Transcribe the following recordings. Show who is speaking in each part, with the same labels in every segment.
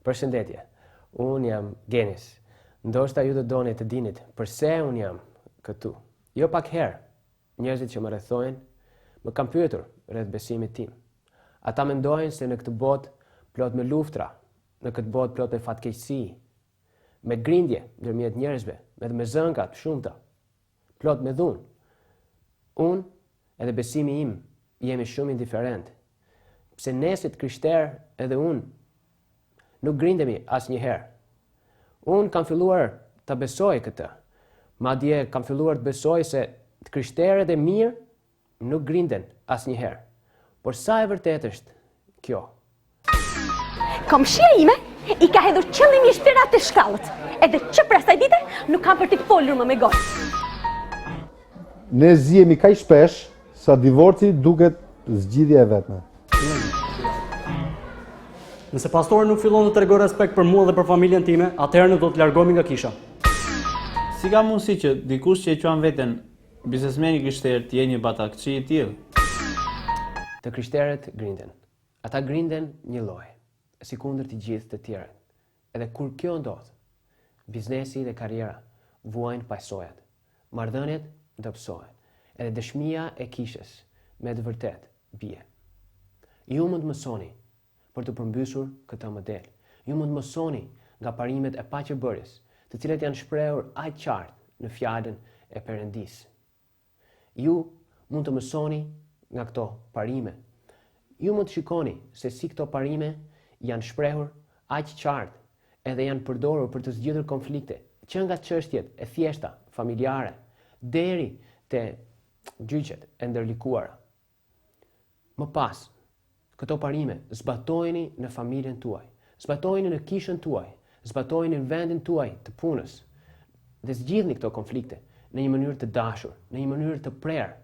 Speaker 1: Përshëndetje, unë jam Genis. Ndoshta ju do doni të dinit përse unë jam këtu. Jo pak herë, njerëzit që më rrethojnë më kanë pyetur rreth besimit tim. Ata mendojnë se në këtë botë plot me luftra, në këtë botë plot me fatkeqësi, me grindje ndërmjet njerëzve, me zënka të shumta, plot me dhunë. Unë edhe besimi im jemi shumë indiferent. Pse nesit krishter edhe unë nuk grindemi asnjëherë. Unë kam filluar të besoj këtë. Madje kam filluar të besoj se të krishteret e mirë nuk grinden asnjëherë. Por sa e vërtetë është kjo?
Speaker 2: Komshia ime I ka hedhur qëllimisht pirat të shkallët, edhe që për asaj dite nuk kam për t'i folur më me gojë.
Speaker 3: Ne zihemi kaq shpesh sa divorci duket zgjidhja e vetme.
Speaker 4: Nëse pastori nuk fillon të tregoj respekt për mua dhe për familjen time, atëherë ne do të largohemi nga kisha.
Speaker 5: Si ka mundësi që dikush që e quan veten biznesmen I krishteret të jetë një batakçi I tillë?
Speaker 1: Të krishteret grinden. Ata grinden njelloj, sikundër të gjithë të tjeret. Edhe kur kjo ndodh, biznesi dhe karriera vuajnë pasojat, marredheniet dobesohet, edhe deshmia e kishes me të vërtet bie. Ju mund të mësoni për të përmbysur këtë model. Ju mund të mësoni nga parimet e Paqebersit, të cilat janë shprehur aq qartë në fjalën e Perëndis. Ju mund të mësoni nga këto parime. Ju mund të shikoni se si këto parime janë shprehur aq qartë edhe janë përdorur për të zgjidhur konflikte, që nga çështjet e thjeshta familjare deri te gjyqet e ndërlikuara. Më pas, këto parime zbatojeni në familjen tuaj, zbatojeni në kishën tuaj, zbatojeni në vendin tuaj të punës dhe zgjidhni këto konflikte në një mënyrë të dashur, në një mënyrë të prerë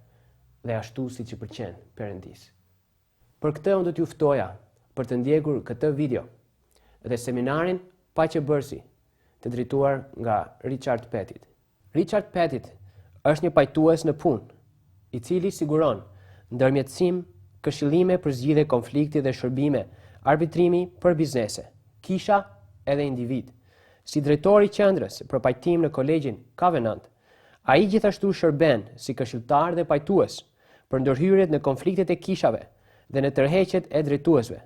Speaker 1: dhe ashtu siç I pëlqen Perëndis. Për këtë unë do t'ju ftoja për të ndjekur këtë video dhe seminarin Paqebersit të drejtuar nga Ricard Petit. Richard Petit është një pajtues në punë, I cili siguron ndërmjetësim, këshillime për zgjidhje konflikti dhe shërbime, arbitrimi për biznese, kisha edhe individ. Si drejtori I qendrës për pajtim në kolegjin Covenant, ai gjithashtu shërben si këshilltar dhe pajtues për ndërhyrjet në konfliktet e kishave dhe në tërheqjet e drejtuesve,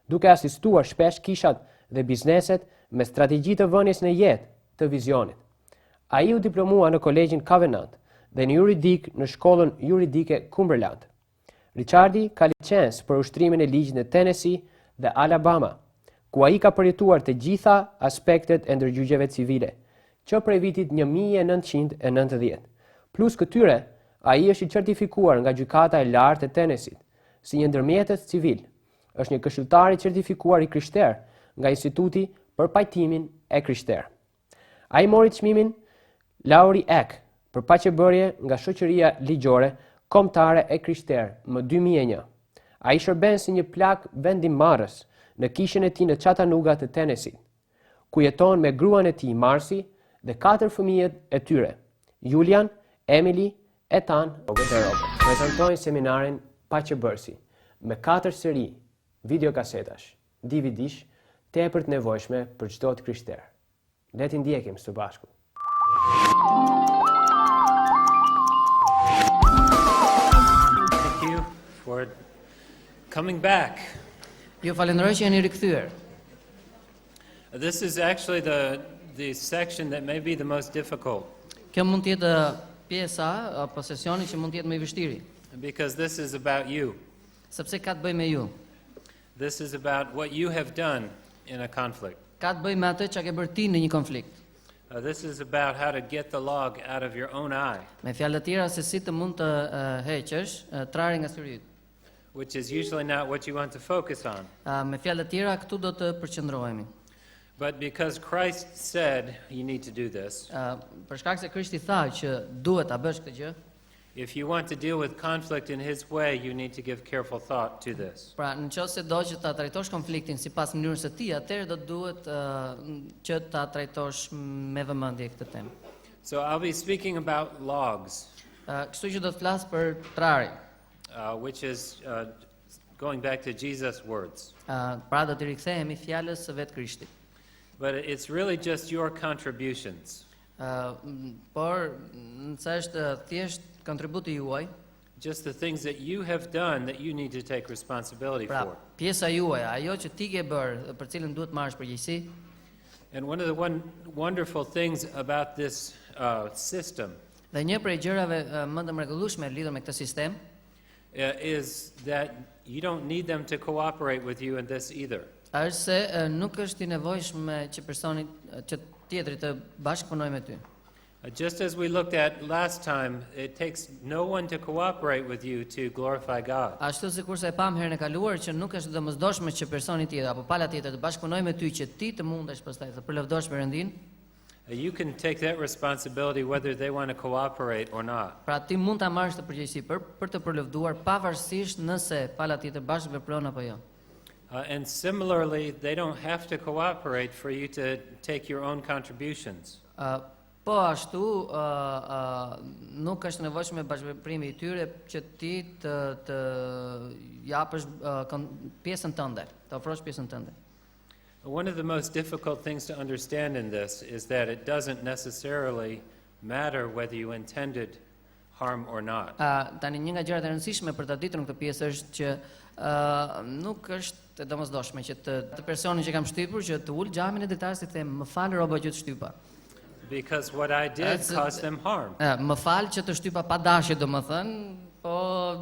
Speaker 1: duke asistuar shpesh kishat dhe bizneset me strategji të vënies në jetë të vizionit. Ai u diplomua në kolegjin Covenant dhe në juridik në shkollën juridike Cumberland. Richardi ka licencë për ushtrimin e ligjit në Tennessee dhe Alabama, ku ai ka përjetuar të gjitha aspektet e ndërgjugjeve civile, që prej vitit 1990. Plus këtyre, ai është I certifikuar nga gjykata e lartë e Tennessee si një ndërmjetës civil. Është një këshilltar I certifikuar I krishter nga Instituti për pajtimin e krishter. Ai mori çmimin Lauri Ek për paqebërje nga shoqëria ligjore kombëtare e krishter më 2001. Ai shërben si një plak vendimmarrës në kishën e tij në Chattanooga të Tennessee, ku jeton me gruan e tij Marcy dhe 4 fëmijët e tyre, Julian, Emily, Ethan dhe Robert. Prezantojnë seminarin Paqebersit me 4 seri videokasetash, DVD-sh, tepër të nevojshme për çdo të krishter. Le t'i ndjekim së bashku.
Speaker 6: Thank you for coming back.
Speaker 7: Ju falenderoj që jeni rikthyer.
Speaker 6: This is actually the section that may be the most difficult
Speaker 7: Kjo mund të jetë pjesa apo sesioni që mund të jetë më I vështirë,
Speaker 6: because this is about you.
Speaker 7: sepse ka të bëjë me ju.
Speaker 6: This is about what you have done in a conflict.
Speaker 7: Ka të bëjë me atë që ke bërë ti në një konflikt.
Speaker 6: This is about how to get the log out of your own eye,
Speaker 7: Me fjalë të tjera se si të mund të heqësh trarin nga syri yt.
Speaker 6: which is usually not what you want to focus on.
Speaker 7: Me fjalë të tjera këtu do të përqendrohemi.
Speaker 6: But because Christ said you need to do this,
Speaker 7: Për shkak se Krishti tha që duhet ta bësh këtë gjë,
Speaker 6: if you want to deal with conflict in His way, you need to give careful thought to this.
Speaker 7: pra nëse do që ta trajtosh konfliktin sipas mënyrës së tij, atëherë do duhet që ta trajtosh me vëmendje këtë temë.
Speaker 6: So I'll be speaking about logs,
Speaker 7: Kështu që do të flas për trarin,
Speaker 6: which is going back to Jesus' words.
Speaker 7: Pra do të rikthehemi fjalës së vet Krishtit.
Speaker 6: But it's really just your contributions.
Speaker 7: Por nëse është thjesht kontributi juaj,
Speaker 6: Just the things that you have done that you need to take responsibility
Speaker 7: pra
Speaker 6: for.
Speaker 7: pjesa juaj, ajo që ti ke bërë, për cilën duhet marrësh përgjegjësi.
Speaker 6: And one of the wonderful things about this system
Speaker 7: Dhe një prej gjërave më të mrekullueshme lidhur me këtë sistem
Speaker 6: is that you don't need them to cooperate with you in this either.
Speaker 7: është se nuk është i nevojshme që personi që tjetri të bashkëpunojë me ty.
Speaker 6: Just as we looked at last time, it takes no one to cooperate with you to glorify God.
Speaker 7: Ashtu sikurse e pam herën e kaluar që nuk është domosdoshme që personi tjetër apo pala tjetër të bashkëpunojë me ty që ti të mundesh pastaj të përlevdosh Perëndin.
Speaker 6: You can take that responsibility whether they want to cooperate or not.
Speaker 7: Pra ti mund ta marrësh të përgjegjësi për të përlevduar pavarësisht nëse pala tjetër bashkë vepron apo jo.
Speaker 6: And similarly, they don't have to cooperate for you to take your own contributions.
Speaker 7: Po ashtu nuk është nevojshme bashkëveprimi I tyre që ti të japësh pjesën tënde, të ofrosh pjesën tënde.
Speaker 6: One of the most difficult things to understand in this is that it doesn't necessarily matter whether you intended harm or not.
Speaker 7: Tani një nga gjërat e rëndësishme për ta ditur në këtë pjesë është që nuk është e domosdoshme që të personin që kam shtypur që të ul xhamin e dritarit të them më fal roba që të shtypa.
Speaker 6: Because what I did caused them harm.
Speaker 7: Më fal që të shtypa pa dashje, domethënë, po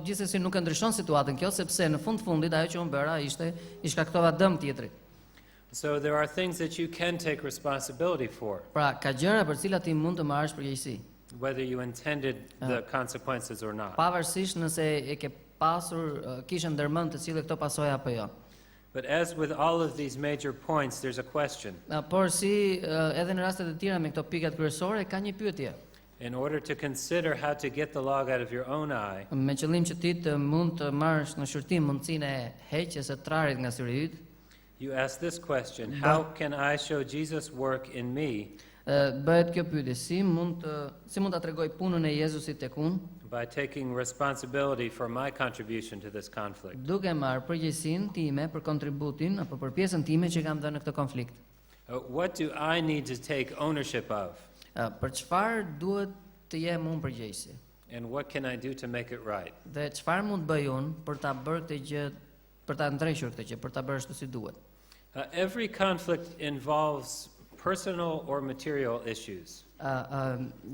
Speaker 7: gjithsesi nuk e ndryshon situatën kjo sepse në fund fundit ajo që unë bëra I shkaktova dëm tjetrit.
Speaker 6: So there are things that you can take responsibility for,
Speaker 7: Pra ka gjëra për cilat ti mund të marrësh përgjegjësi,
Speaker 6: whether you intended the consequences or not.
Speaker 7: pavarësisht nëse e ke pasur kishe ndërmend të cilë këto pasoja apo jo.
Speaker 6: But as with all of these major points, there's a question.
Speaker 7: Por si edhe në rastet e tjera me këto pikat kryesore ka një pyetje.
Speaker 6: In order to consider how to get the log out of your own eye,
Speaker 7: Me qëllim që ti të mund të marrësh në shurtim mundësinë e heqjes së trarit nga syri yt,
Speaker 6: you ask this question: how can I show Jesus' work in me
Speaker 7: bëhet kjo pyetje, si mund ta tregoj punën e Jezusit tek unë,
Speaker 6: by taking responsibility for my contribution to this conflict?
Speaker 7: duke marrë përgjegjësinë time për kontributin apo për pjesën time që kam dhënë në këtë konflikt.
Speaker 6: What do I need to take ownership of?
Speaker 7: Për çfarë duhet të jem unë përgjegjësi?
Speaker 6: And what can I do to make it right?
Speaker 7: Dhe çfarë mund të bëj unë për ta bërë këtë gjë, për ta ndrejshur këtë gjë, për ta bërë ashtu si duhet?
Speaker 6: Every conflict involves personal or material issues.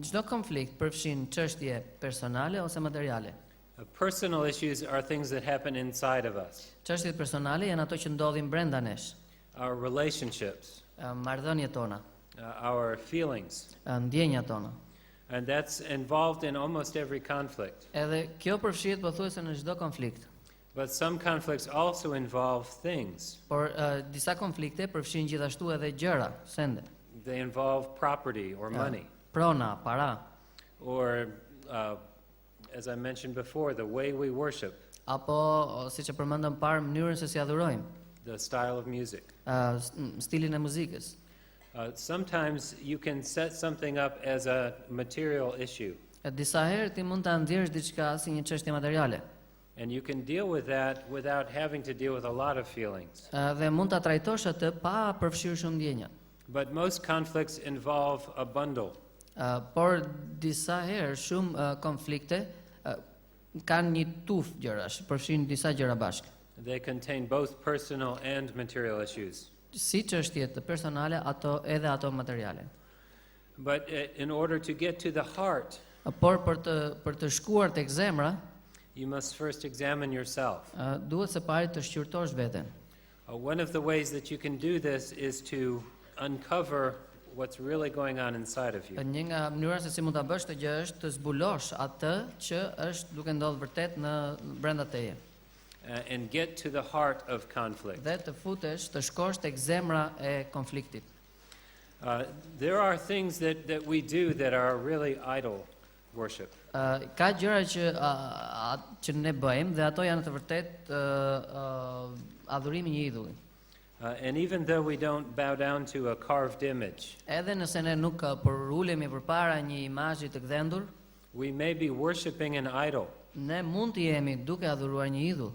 Speaker 7: Çdo konflikt përfshin çështje personale ose materiale.
Speaker 6: Personal issues are things that happen inside of us,
Speaker 7: Çështjet personale janë ato që ndodhin brenda nesh,
Speaker 6: our relationships,
Speaker 7: marrëdhëniet tona,
Speaker 6: our feelings.
Speaker 7: ndjenjat tona.
Speaker 6: And that's involved in almost every conflict.
Speaker 7: Edhe kjo përfshihet pothuajse në çdo konflikt.
Speaker 6: But some conflicts also involve things.
Speaker 7: Por disa konflikte përfshin gjithashtu edhe gjëra, sende,
Speaker 6: They involve property or money,
Speaker 7: prona, para,
Speaker 6: or, as I mentioned before, the way we worship,
Speaker 7: apo siç e përmendëm parë, mënyrën se si adhurojmë,
Speaker 6: the style of music.
Speaker 7: stilin e muzikës.
Speaker 6: Sometimes you can set something up as a material issue,
Speaker 7: Disa herë ti mund ta nxjerrësh diçka si një çështje materiale.
Speaker 6: and you can deal with that without having to deal with a lot of feelings.
Speaker 7: Dhe mund ta trajtosh atë pa përfshirë shumë ndjenja.
Speaker 6: But most conflicts involve a bundle.
Speaker 7: Por disa herë shumë konflikte kanë një tufë gjërash, përfshin disa gjëra bashkë.
Speaker 6: They contain both personal and material issues.
Speaker 7: Si çështjet personale, edhe ato materiale.
Speaker 6: But in order to get to the heart,
Speaker 7: Por për të shkuar tek zemra,
Speaker 6: you must first examine yourself.
Speaker 7: duhet së pari të shqyrtosh veten.
Speaker 6: One of the ways that you can do this is to uncover what's really going on inside of you.
Speaker 7: Një nga mënyrat se si mund ta bësh këtë gjë është të zbulosh atë që është duke ndodhur vërtet në brenda teje.
Speaker 6: And get to the heart of conflict.
Speaker 7: Dhe të futesh, të shkosh tek zemra e konfliktit.
Speaker 6: There are things that we do that are really idol worship.
Speaker 7: Ka gjëra që ne bëjmë dhe ato janë të vërtet adhurimi një idhulli.
Speaker 6: And even though we don't bow down to a carved image,
Speaker 7: Edhe nëse ne nuk ulemi përpara një imazhi të gdhendur,
Speaker 6: we may be worshiping an idol.
Speaker 7: ne mund të jemi duke adhuruar një idhull.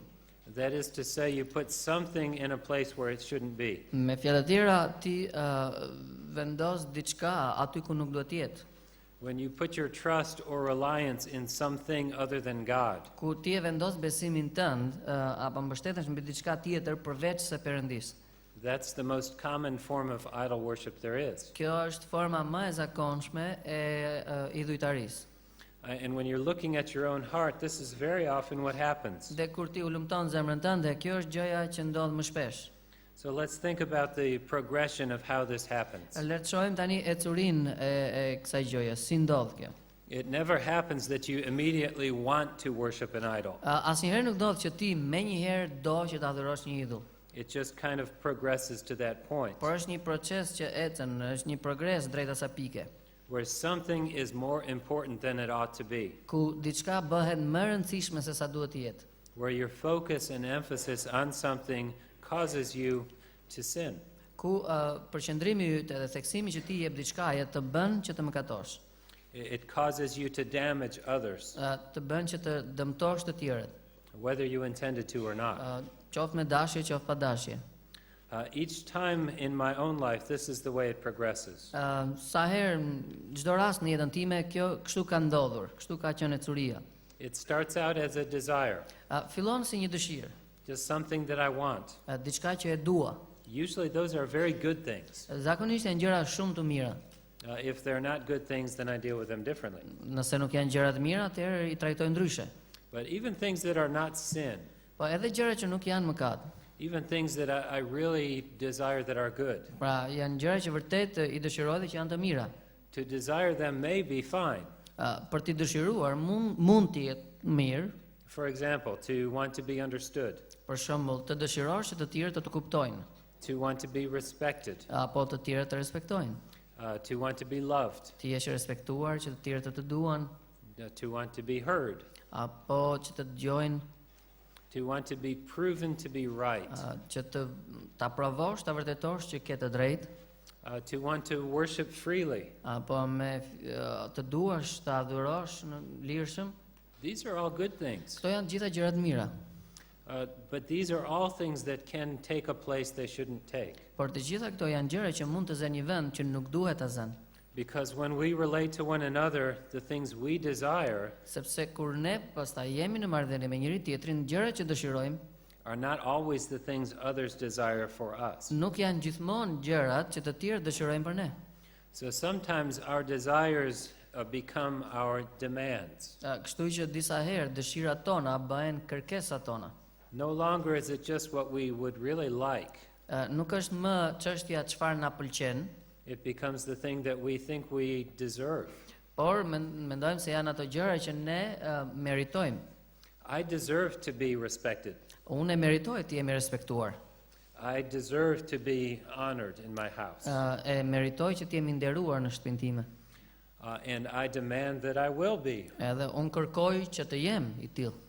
Speaker 6: That is to say, you put something in a place where it shouldn't be.
Speaker 7: Me fjalë të tjera ti vendos diçka aty ku nuk duhet të jetë.
Speaker 6: When you put your trust or reliance in something other than God,
Speaker 7: Kur ti e vendos besimin tënd apo mbështetesh mbi diçka tjetër përveç se Perëndis.
Speaker 6: that's the most common form of idol worship there is.
Speaker 7: Kjo është forma më e zakonshme e idhujtarisë.
Speaker 6: And when you're looking at your own heart, this is very often what happens.
Speaker 7: Dhe kur ti u lumton zemrën tënde, kjo është gjëja që ndodh më shpesh.
Speaker 6: So let's think about the progression of how this happens.
Speaker 7: Le të shohim tani ecurinë e kësaj gjëje, si ndodh kjo.
Speaker 6: It never happens that you immediately want to worship an idol.
Speaker 7: Asnjëherë nuk ndodh që ti menjëherë do që të adhurosh një idhull.
Speaker 6: It just kind of progresses to that point,
Speaker 7: Por është një proces që ecën, është një progres drejt asaj pike,
Speaker 6: where something is more important than it ought to be,
Speaker 7: ku diçka bëhet më e rëndësishme se sa duhet të jetë.
Speaker 6: where your focus and emphasis on something causes you to sin.
Speaker 7: Ku përqendrimi yt edhe theksimi që ti jep diçkaje të bën që të mëkatosh,
Speaker 6: It causes you to damage others,
Speaker 7: të bën që të dëmtosh të tjerët,
Speaker 6: whether you intended to or not.
Speaker 7: qoftë me dashje, qoftë pa dashje.
Speaker 6: Each time in my own life, this is the way it progresses.
Speaker 7: Sa herë çdo rast në jetën time kjo kështu ka ndodhur, kështu ka qenë ecuria.
Speaker 6: It starts out as a desire,
Speaker 7: Fillon si një dëshirë,
Speaker 6: just something that I want.
Speaker 7: diçka që e dua.
Speaker 6: Usually those are very good things.
Speaker 7: Zakonisht janë gjëra shumë të mira.
Speaker 6: If they're not good things, then I deal with them differently.
Speaker 7: Nëse nuk janë gjëra të mira, atëherë I trajtoj ndryshe.
Speaker 6: But even things that are not sin,
Speaker 7: Po edhe gjëra që nuk janë mëkat.
Speaker 6: even things that I really desire that are good,
Speaker 7: Pra janë gjëra që vërtet I dëshiroj dhe që janë të mira.
Speaker 6: to desire them may be fine.
Speaker 7: Për t'i dëshiruar mund të jetë mirë,
Speaker 6: For example, to want to be understood,
Speaker 7: për shembull, të dëshirosh që të tjerët të kuptojnë,
Speaker 6: to want to be respected,
Speaker 7: apo të tjerët të respektojnë,
Speaker 6: to want to be loved,
Speaker 7: të jesh respektuar që të tjerët të duan,
Speaker 6: to want to be heard,
Speaker 7: apo që të dëgjojnë,
Speaker 6: to want to be proven to be right,
Speaker 7: që ta provosh, ta vërtetosh që ke të drejtë,
Speaker 6: to want to worship freely.
Speaker 7: apo me të duash të adhurosh në lirshëm.
Speaker 6: These are all good things.
Speaker 7: Këto janë gjitha gjëra të mira.
Speaker 6: But these are all things that can take a place they shouldn't take.
Speaker 7: Por të gjitha këto janë gjëra që mund të zënë një vend që nuk duhet ta zënë.
Speaker 6: Because when we relate to one another, the things we desire
Speaker 7: Sepse kur ne pastaj jemi në marrëdhënie me njëri tjetrin, gjërat që dëshirojmë
Speaker 6: are not always the things others desire for us.
Speaker 7: nuk janë gjithmonë gjërat që të tjerë dëshirojnë për ne.
Speaker 6: So sometimes our desires become our demands.
Speaker 7: Kështu që disa herë dëshirat tona bëhen kërkesat tona.
Speaker 6: No longer is it just what we would really like.
Speaker 7: Nuk është më çështja çfarë na pëlqen,
Speaker 6: It becomes the thing that we think we deserve.
Speaker 7: por mendojmë se janë ato gjëra që ne meritojmë.
Speaker 6: I deserve to be respected.
Speaker 7: Unë e meritoj të jemi respektuar.
Speaker 6: I deserve to be honored in my house.
Speaker 7: E meritoj që të jemi nderuar në shtëpinë time.
Speaker 6: And I demand that I will be.
Speaker 7: Edhe unë kërkoj që të jem I tillë.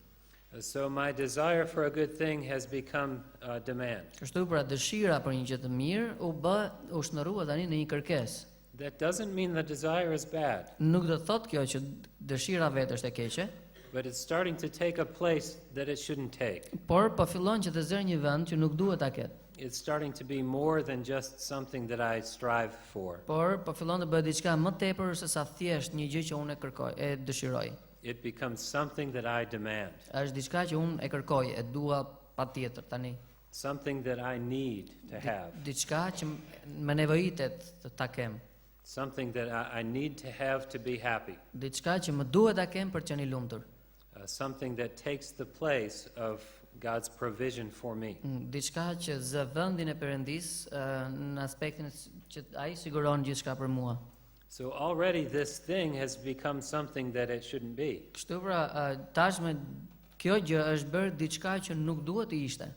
Speaker 6: So my desire for a good thing has become a demand.
Speaker 7: Kështu pra dëshira për një gjë të mirë u shndërrua tani në një kërkesë.
Speaker 6: That doesn't mean the desire is bad,
Speaker 7: Nuk do të thotë kjo që dëshira vetë është e keqe,
Speaker 6: but it's starting to take a place that it shouldn't take.
Speaker 7: por po fillon që të zërë një vend që nuk duhet ta ketë.
Speaker 6: It's starting to be more than just something that I strive for.
Speaker 7: Por po fillon të bëhet diçka më tepër se sa thjesht një gjë që unë e kërkoj, e dëshiroj.
Speaker 6: It becomes something that I demand,
Speaker 7: Është diçka që unë e kërkoj, e dua patjetër tani.
Speaker 6: something that I need to have,
Speaker 7: Diçka që më nevojitet të ta kem.
Speaker 6: something that I need to have to be happy,
Speaker 7: Diçka që më duhet ta kem për të qenë I lumtur.
Speaker 6: something that takes the place of God's provision for me.
Speaker 7: Diçka që zë vendin e Perëndis në aspektin që ai siguron gjithçka për mua.
Speaker 6: So already this thing has become something that it shouldn't be.
Speaker 7: Kështu pra tashmë kjo gjë është bërë diçka që nuk duhet të ishte.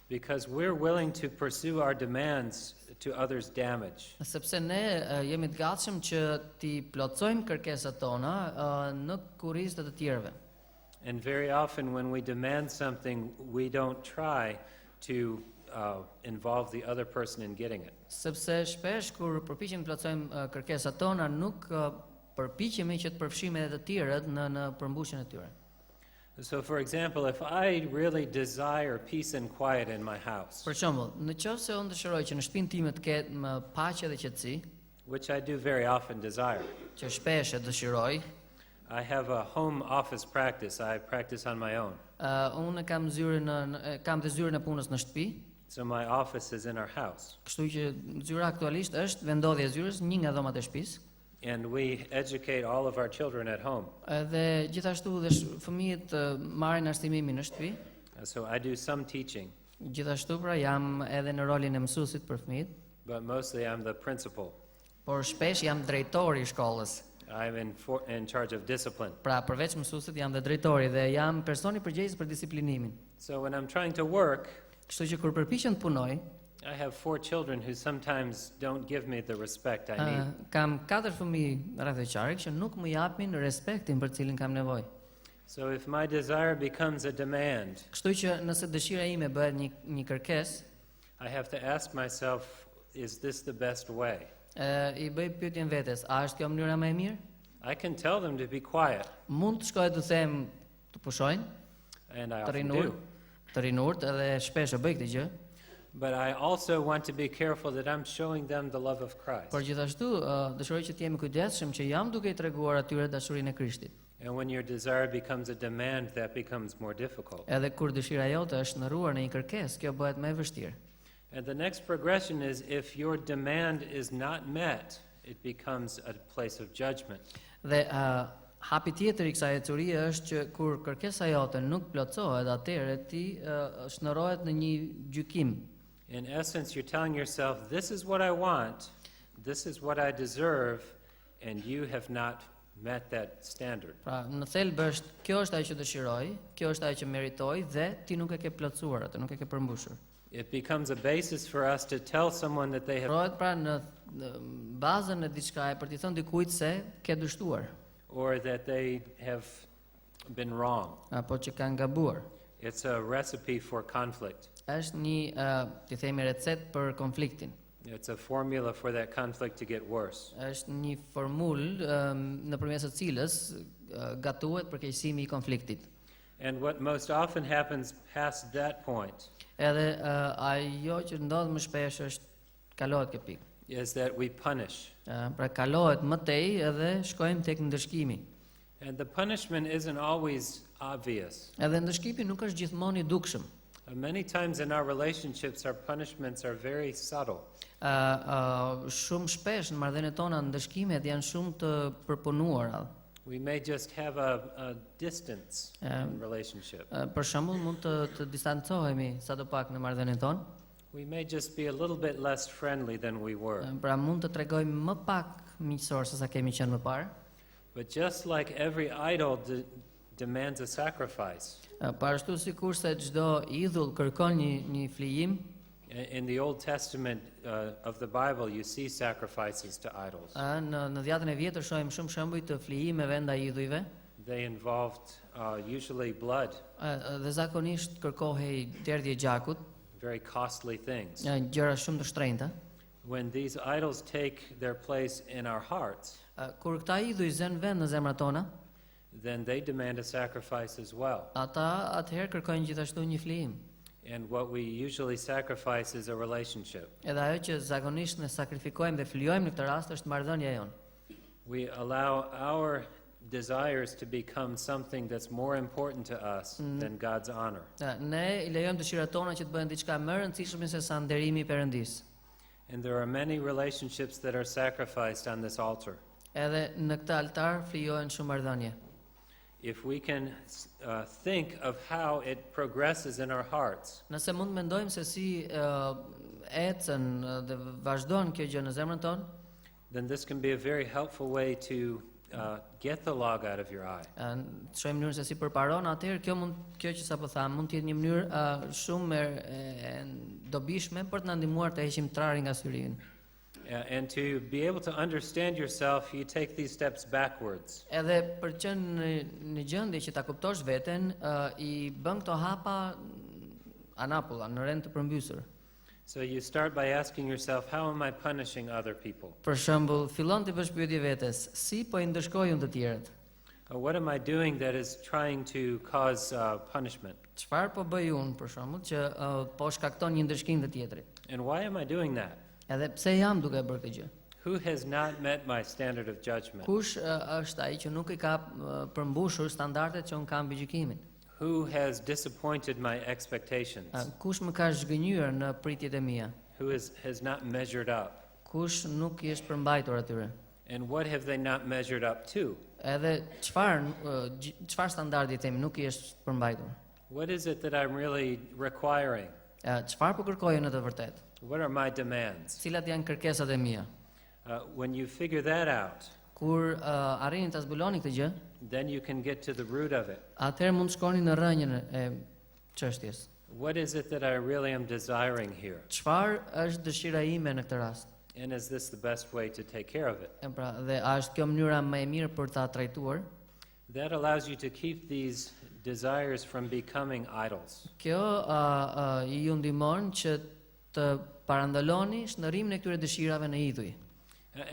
Speaker 6: Because we're willing to pursue our demands to others' damage.
Speaker 7: Sepse ne jemi të gatshëm që t'i plotësojmë kërkesat tona në kurrizë të tjerëve.
Speaker 6: And very often when we demand something, we don't try to involve the other person in getting it.
Speaker 7: Sepse shpesh kur përpiqemi të plotësojmë kërkesat tona, nuk përpiqemi që të përfshijmë edhe të tjerët në përmbushjen e tyre.
Speaker 6: So, for example, if I really desire peace and quiet in my house,
Speaker 7: Për shembull, në qoftë se unë dëshiroj që në shtëpinë time të ketë më paqe dhe qetësi,
Speaker 6: which I do very often desire,
Speaker 7: që shpesh e dëshiroj,
Speaker 6: I have a home office practice. I practice on my own.
Speaker 7: unë kam të zyrën e punës në shtëpi,
Speaker 6: So my office is in our house.
Speaker 7: kështu që zyra aktualisht është vendodhja e zyrës në një nga dhomat e shtëpisë.
Speaker 6: And we educate all of our children at home.
Speaker 7: Dhe gjithashtu dhe fëmijët marrin arsimimin në shtëpi.
Speaker 6: So I do some teaching,
Speaker 7: Gjithashtu pra jam edhe në rolin e mësuesit për fëmijët,
Speaker 6: but mostly I'm the principal.
Speaker 7: por shpesh jam drejtori i shkollës.
Speaker 6: I'm in charge of discipline.
Speaker 7: Pra përveç mësuesit jam dhe drejtori dhe jam personi përgjegjës për disiplinimin.
Speaker 6: So when I'm trying to work,
Speaker 7: Kështu që kur përpiqem të punoj,
Speaker 6: I have 4 children who sometimes don't give me the respect I need.
Speaker 7: kam 4 fëmijë rreth e qark që nuk më japin respektin për cilin kam nevojë.
Speaker 6: So if my desire becomes a demand,
Speaker 7: Kështu që nëse dëshira ime bëhet një kërkesë,
Speaker 6: I have to ask myself, is this the best way?
Speaker 7: I bëj pyetjen vetes, a është kjo mënyra më e mirë?
Speaker 6: I can tell them to be quiet,
Speaker 7: Mund të shkoj të them të pushojnë,
Speaker 6: and I
Speaker 7: të
Speaker 6: often
Speaker 7: rinurt,
Speaker 6: do.
Speaker 7: të rinurt edhe shpesh e bëj këtë gjë,
Speaker 6: But I also want to be careful that I'm showing them the love of Christ.
Speaker 7: por gjithashtu dëshiroj që të jemi kujdesshëm që jam duke I treguar atyre dashurinë e Krishtit.
Speaker 6: And when your desire becomes a demand, that becomes more difficult.
Speaker 7: Edhe kur dëshira jote është ndërruar në një kërkesë, kjo bëhet më e vështirë.
Speaker 6: And the next progression is if your demand is not met, it becomes a place of judgment.
Speaker 7: Dhe hapi tjetër I kësaj ecurie është që kur kërkesa jote nuk plotësohet, atëherë ti shndërrohet në një gjykim.
Speaker 6: In essence, you're telling yourself, this is what I want, this is what I deserve, and you have not met that standard.
Speaker 7: Pra, në thelb është kjo është ajo që dëshiroj, kjo është ajo që meritoj dhe ti nuk e ke plotësuar atë, nuk e ke përmbushur.
Speaker 6: It becomes a basis for us to tell someone that they have,
Speaker 7: Rohet pra në bazën e diçkaje për t'i thënë dikujt se ke dështuar,
Speaker 6: or that they have been wrong.
Speaker 7: apo që kanë gabuar.
Speaker 6: It's a recipe for conflict.
Speaker 7: Është një, ti themi, recet për konfliktin.
Speaker 6: It's a formula for that conflict to get worse.
Speaker 7: Është një formulë nëpërmes së cilës gatuhet përkeqësimi I konfliktit.
Speaker 6: And what most often happens past that point
Speaker 7: Edhe ajo që ndodh më shpesh është kalohet kjo pikë.
Speaker 6: is that we punish.
Speaker 7: Pra kalohet më tej edhe shkojmë tek ndëshkimi.
Speaker 6: And the punishment isn't always obvious.
Speaker 7: Edhe ndëshkimi nuk është gjithmonë I dukshëm.
Speaker 6: Many times in our relationships, our punishments are very subtle.
Speaker 7: Shumë shpesh në marrëdhëniet tona ndëshkimet janë shumë të përpunuara.
Speaker 6: We may just have a distance in relationship.
Speaker 7: Për shembull, mund të distancohemi sadopak në marrëdhënien tonë.
Speaker 6: We may just be a little bit less friendly than we were.
Speaker 7: Pra mund të tregojmë më pak miqësor se sa kemi qenë më parë.
Speaker 6: But just like every idol demands a sacrifice,
Speaker 7: Pa ashtu sikur se çdo idhull kërkon një flijim.
Speaker 6: in the Old Testament of the Bible, you see sacrifices to idols.
Speaker 7: Në Dhjetën e Vjetër shohim shumë shembuj të flijimeve ndaj idhujve.
Speaker 6: They involved usually blood,
Speaker 7: Dhe zakonisht kërkohej derdhje gjakut,
Speaker 6: very costly things.
Speaker 7: gjëra shumë të shtrenjta.
Speaker 6: When these idols take their place in our hearts,
Speaker 7: Kur këta idhuj zën vend në zemrat tona,
Speaker 6: then they demand a sacrifice as well.
Speaker 7: ata atëherë kërkojnë gjithashtu një flijim.
Speaker 6: And what we usually sacrifice is a relationship.
Speaker 7: Edhe ajo që zakonisht ne sakrifikojmë dhe flijojmë në këtë rast është marrëdhënia jonë.
Speaker 6: We allow our desires to become something that's more important to us than God's honor.
Speaker 7: Ne I lejojmë dëshirat tona që të bëhen diçka më e rëndësishme se sa nderimi I Perëndis.
Speaker 6: And there are many relationships that are sacrificed on this altar.
Speaker 7: Edhe në këtë altar flijohen shumë marrëdhënie.
Speaker 6: If we can think of how it progresses in our hearts,
Speaker 7: Nëse mund mendojmë se si ecën dhe vazhdon kjo gjë në zemrën tonë,
Speaker 6: then this can be a very helpful way to get the log out of your eye.
Speaker 7: të shohim mënyrën se si përparon, atëherë kjo që sapo tham mund të jetë një mënyrë shumë e dobishme për të na ndihmuar të heqim trarin nga syri.
Speaker 6: And to be able to understand yourself, you take these steps backwards.
Speaker 7: Edhe për qenë në gjendje që ta kuptosh veten, I bën këto hapa anapulla në rend të përmbysur.
Speaker 6: So you start by asking yourself, how am I punishing other people?
Speaker 7: Për shembull, fillon të bësh pyetje vetes, si po I ndëshkoj unë të tjerët?
Speaker 6: What am I doing that is trying to cause punishment?
Speaker 7: Çfarë po bëj unë për shembull që po shkakton një ndëshkim të tjetrit?
Speaker 6: And why am I doing that?
Speaker 7: Edhe pse jam duke bërë këtë gjë?
Speaker 6: Who has not met my standard of judgment?
Speaker 7: Kush është ai që nuk i ka përmbushur standardet që unë kam mbi gjykimin?
Speaker 6: Who has disappointed my expectations?
Speaker 7: Kush më ka zhgënjur në pritjet e mia?
Speaker 6: Who has not measured up?
Speaker 7: Kush nuk i është përmbajtur atyre?
Speaker 6: And what have they not measured up to?
Speaker 7: Edhe çfarë standardi themi nuk i është përmbajtur?
Speaker 6: What is it that I'm really requiring?
Speaker 7: Çfarë po kërkoj në të vërtetë?
Speaker 6: What are my demands?
Speaker 7: Cilat janë kërkesat e mia?
Speaker 6: When you figure that out,
Speaker 7: Kur arrini ta zbuloni këtë gjë,
Speaker 6: then you can get to the root of it.
Speaker 7: atëherë mund të shkoni në rrënjën e çështjes.
Speaker 6: What is it that I really am desiring here?
Speaker 7: Çfarë është dëshira ime në këtë rast?
Speaker 6: And is this the best way to take care of it?
Speaker 7: Dhe a është kjo mënyra më e mirë për ta trajtuar?
Speaker 6: That allows you to keep these desires from becoming idols.
Speaker 7: Kjo ju ndihmon që të parandaloni shndërrimin e këtyre dëshirave në idhuj.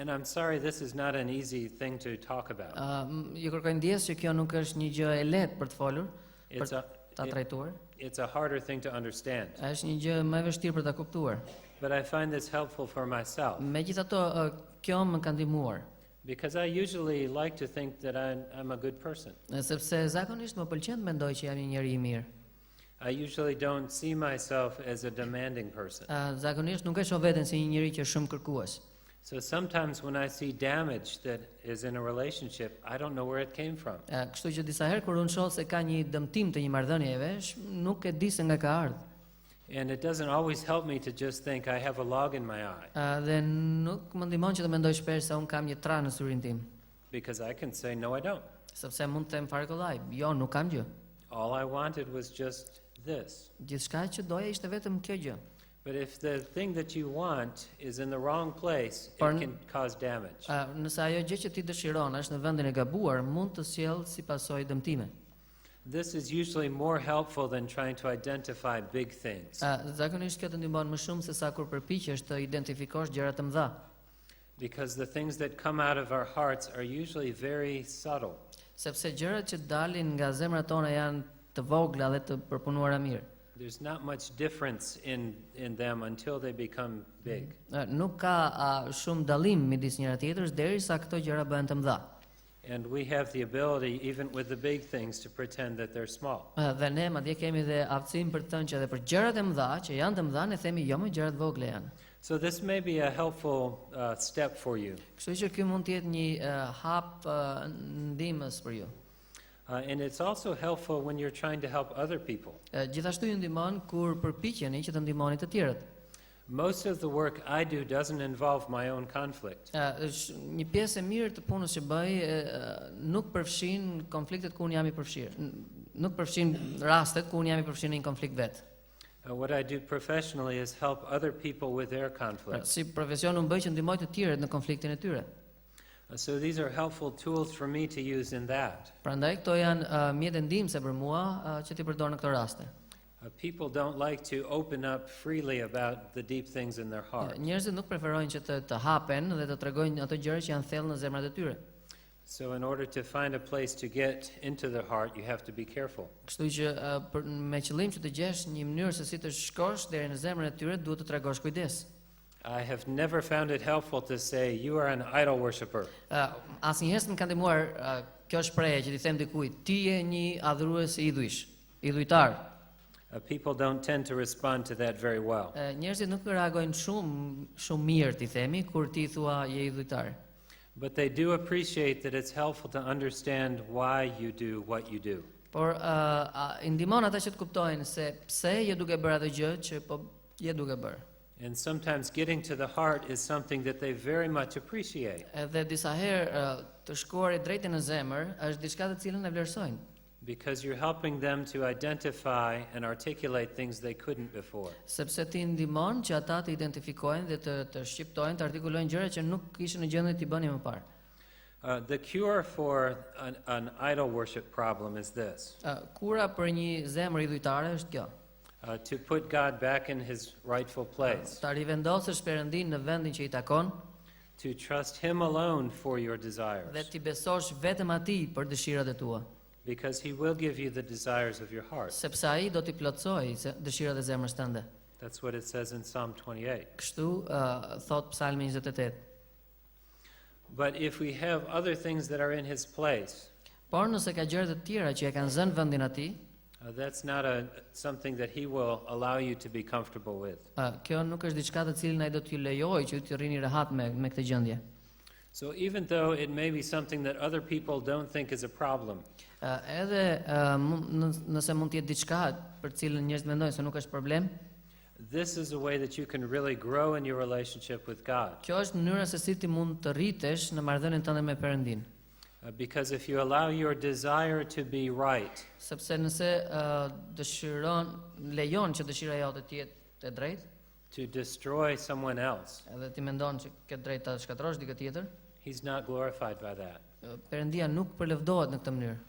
Speaker 6: And I'm sorry, this is not an easy thing to talk about.
Speaker 7: Ju kërkoj ndjes që kjo nuk është një gjë e lehtë për të folur, për
Speaker 6: It's a,
Speaker 7: ta trajtuar.
Speaker 6: it's a harder thing to understand.
Speaker 7: Është një gjë më e vështirë për ta kuptuar.
Speaker 6: But I find this helpful for myself
Speaker 7: Megjithatë, kjo më ka ndihmuar,
Speaker 6: because I usually like to think that I'm a good person.
Speaker 7: sepse zakonisht më pëlqen të mendoj që jam një njeri i mirë.
Speaker 6: I usually don't see myself as a demanding person.
Speaker 7: Zakonisht nuk e shoh veten si një njeri që është shumë kërkues.
Speaker 6: So sometimes when I see damage that is in a relationship, I don't know where it came from.
Speaker 7: Kështu që disa herë kur unë shoh se ka një dëmtim të një marrëdhënieve, nuk e di se nga ka ardhur.
Speaker 6: And it doesn't always help me to just think I have a log in my eye,
Speaker 7: Dhe nuk më ndihmon që të mendoj shpesh se un kam një tra në syrin tim,
Speaker 6: because I can say, no, I don't.
Speaker 7: sepse mund të them fare kollaj, jo, nuk kam gjë.
Speaker 6: All I wanted was just this.
Speaker 7: Gjithçka që doja ishte vetëm kjo gjë.
Speaker 6: But if the thing that you want is in the wrong place, it
Speaker 7: Por-
Speaker 6: can cause damage.
Speaker 7: Nëse ajo gjë që ti dëshiron është në vendin e gabuar, mund të sjellë si pasojë dëmtime.
Speaker 6: This is usually more helpful than trying to identify big things.
Speaker 7: Zakonisht kjo të ndihmon më shumë se sa kur përpiqesh të identifikosh gjëra të mëdha,
Speaker 6: Because the things that come out of our hearts are usually very subtle.
Speaker 7: sepse gjërat që dalin nga zemrat tona janë të vogla dhe të përpunuara mirë.
Speaker 6: There's not much difference in them until they become big.
Speaker 7: Nuk ka shumë dallim midis njëra tjetrës derisa këto gjëra bëhen të mëdha.
Speaker 6: And we have the ability, even with the big things, to pretend that they're small.
Speaker 7: Dhe ne madje kemi dhe aftësinë për të thënë që edhe për gjërat e mëdha që janë të mëdha ne themi jo, më gjërat vogla janë.
Speaker 6: So this may be a helpful step for you.
Speaker 7: Kështu që ky mund të jetë një hap ndihmës për ju.
Speaker 6: And it's also helpful when you're trying to help other people.
Speaker 7: Gjithashtu ju ndihmon kur përpiqeni që të ndihmoni të tjerët.
Speaker 6: Most of the work I do doesn't involve my own conflict.
Speaker 7: Një pjesë e mirë të punës që bëj nuk përfshin konfliktet ku unë jam i përfshirë. Nuk përfshin rastet ku unë jam i përfshirë në një konflikt vetë.
Speaker 6: What I do professionally is help other people with their conflicts.
Speaker 7: Si profesion unë bëj që ndihmoj të tjerët në konfliktin e tyre.
Speaker 6: So these are helpful tools for me to use in that.
Speaker 7: Prandaj këto janë mjete ndihmëse për mua që ti përdor në këto raste.
Speaker 6: People don't like to open up freely about the deep things in their heart.
Speaker 7: Njerëzit nuk preferojnë që të hapen dhe të tregojnë ato gjëra që janë thellë në zemrat e tyre.
Speaker 6: So in order to find a place to get into the heart, you have to be careful.
Speaker 7: Kështu që me qëllim që të gjesh një mënyrë se si të shkosh deri në zemrën e tyre, duhet të tregosh kujdes.
Speaker 6: I have never found it helpful to say you are an idol worshiper.
Speaker 7: Asnjëherë s'm ka ndihmuar kjo shprehje që ti them dikujt, ti je një adhurues i idhujsh, idhujtar.
Speaker 6: People don't tend to respond to that very well.
Speaker 7: Njerëzit nuk reagojnë shumë mirë ti themi kur ti thua je idhujtar.
Speaker 6: But they do appreciate that it's helpful to understand why you do what you do.
Speaker 7: Por i ndihmon ata që të kuptojnë se pse je duke bërë atë gjë që po je duke bërë.
Speaker 6: And sometimes getting to the heart is something that they very much appreciate.
Speaker 7: Edhe disa herë të shkuarit drejt në zemër është diçka të cilën e vlerësojnë.
Speaker 6: Because you're helping them to identify and articulate things they couldn't before.
Speaker 7: Sepse ti ndihmon që ata të identifikojnë dhe të shqiptojnë, të artikulojnë gjëra që nuk kishin në gjendje t'i bënin më parë.
Speaker 6: The cure for an idol worship problem is this.
Speaker 7: Kura për një zemër idhujtare është kjo.
Speaker 6: To put God back in his rightful place.
Speaker 7: Ta rivendosësh Perëndin në vendin që i takon.
Speaker 6: to trust Him alone for your
Speaker 7: Dhe
Speaker 6: desires,
Speaker 7: ti besosh vetëm atij për dëshirat e tua,
Speaker 6: because He will give you the desires of your heart.
Speaker 7: sepse ai do t'i plotësojë dëshirat e zemrës tënde.
Speaker 6: That's what it says in Psalm 28.
Speaker 7: Kështu thot Psalmi 28.
Speaker 6: But if we have other things that are in His place,
Speaker 7: Por nëse ka gjëra të tjera që e kanë zënë vendin atij,
Speaker 6: that's not something that He will allow you to be comfortable with.
Speaker 7: Kjo nuk është diçka të cilën ai do t'ju lejojë që të rrini rehat me këtë gjendje.
Speaker 6: So even though it may be something that other people don't think is a problem,
Speaker 7: Edhe nëse mund të jetë diçka për cilën njerëzit mendojnë se nuk është problem,
Speaker 6: this is a way that you can really grow in your relationship with God.
Speaker 7: kjo është mënyra se si ti mund të rritesh në marrëdhënien tënde me Perëndin.
Speaker 6: Because if you allow your desire to be right,
Speaker 7: Sepse nëse lejon që dëshira jote të jetë e drejtë,
Speaker 6: to destroy someone else,
Speaker 7: edhe ti mendon që ke drejt ta shkatërrosh dikë tjetër,
Speaker 6: He's not glorified by that.
Speaker 7: Perëndia nuk përlevdohet në këtë mënyrë.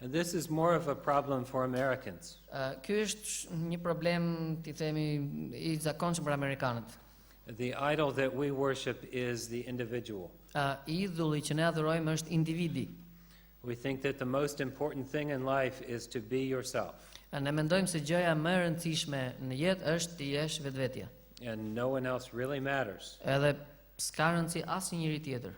Speaker 6: And this is more of a problem for Americans.
Speaker 7: Ky është një problem, ti themi, i zakonshëm për amerikanët.
Speaker 6: The idol that we worship is the individual.
Speaker 7: Idhulli që ne adhurojmë është individi.
Speaker 6: We think that the most important thing in life is to be yourself,
Speaker 7: Ne mendojmë se gjëja më e rëndësishme në jetë është të jesh vetvetja.
Speaker 6: and no one else really matters.
Speaker 7: Edhe s'ka rëndësi asnjëri tjetër.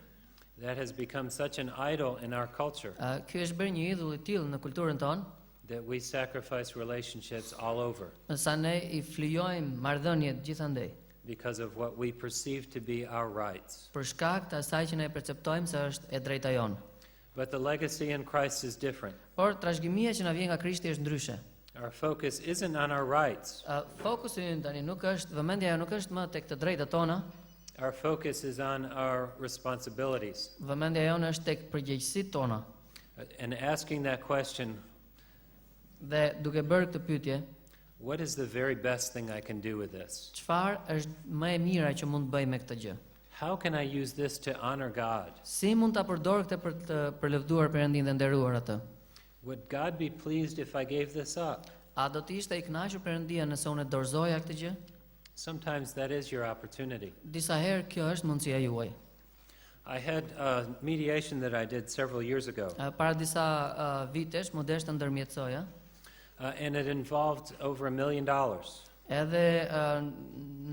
Speaker 6: That has become such an idol in our culture
Speaker 7: Ky është bërë një idhull I tillë në kulturën tonë,
Speaker 6: that we sacrifice relationships all over
Speaker 7: sa ne I flijojmë marrëdhëniet gjithandej,
Speaker 6: because of what we perceive to be our rights.
Speaker 7: për shkak të asaj që ne perceptojmë se është e drejta jonë.
Speaker 6: But the legacy in Christ is different.
Speaker 7: Por trashëgimia që na vjen nga Krishti është ndryshe.
Speaker 6: Our focus isn't on our rights.
Speaker 7: Fokusi ynë tani nuk është, vëmendja jo nuk është më tek të drejtat tona,
Speaker 6: Our focus is on our responsibilities.
Speaker 7: vëmendja jonë është tek përgjegjësitë tona.
Speaker 6: And asking that question,
Speaker 7: Dhe duke bërë këtë pyetje,
Speaker 6: what is the very best thing I can do with this?
Speaker 7: çfarë është më e mira që mund të bëj me këtë gjë?
Speaker 6: How can I use this to honor God?
Speaker 7: Si mund ta përdor këtë për të përlëvduar Perëndin dhe nderuar atë?
Speaker 6: Would God be pleased if I gave this up?
Speaker 7: A do të ishte I kënaqur Perëndia nëse unë dorëzoja këtë gjë?
Speaker 6: Sometimes that is your opportunity.
Speaker 7: Disa herë kjo është mundësia juaj.
Speaker 6: I had a mediation that I did several years ago,
Speaker 7: Para disa vitesh më desh të ndërmjetësoja,
Speaker 6: and it involved over $1 million.
Speaker 7: edhe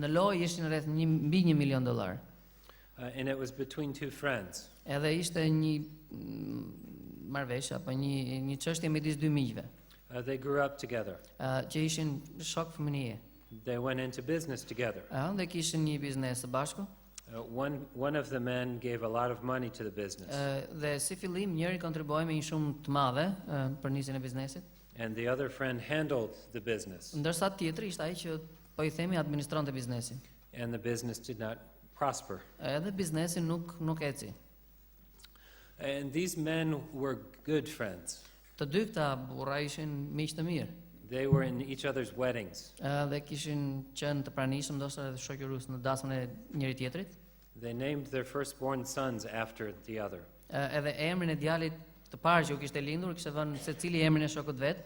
Speaker 7: në lojë ishin rreth mbi $1 milion.
Speaker 6: And it was between two friends.
Speaker 7: Edhe ishte një marrëveshje apo një çështje midis dy miqve,
Speaker 6: They grew up together.
Speaker 7: që ishin shok fëmijë.
Speaker 6: They went into business together.
Speaker 7: Dhe kishin një biznes së bashku.
Speaker 6: One of the men gave a lot of money to the business,
Speaker 7: Dhe si fillim njëri kontriboi me një shumë të madhe për nisjen e biznesit,
Speaker 6: and the other friend handled the business,
Speaker 7: ndërsa tjetri ishte ai që po I themi administronte biznesin.
Speaker 6: and the business did not prosper.
Speaker 7: Edhe biznesi nuk eci.
Speaker 6: And these men were good friends.
Speaker 7: Të dy këta burra ishin miq të mirë.
Speaker 6: They were in each other's weddings.
Speaker 7: Dhe kishin qenë të pranishëm, ndoshta edhe shoqërues në dasmën e njëri tjetrit.
Speaker 6: They named their firstborn sons after the other.
Speaker 7: Edhe emrin e djalit të parë që u kishte lindur kishte vënë secili emrin e shokut vet.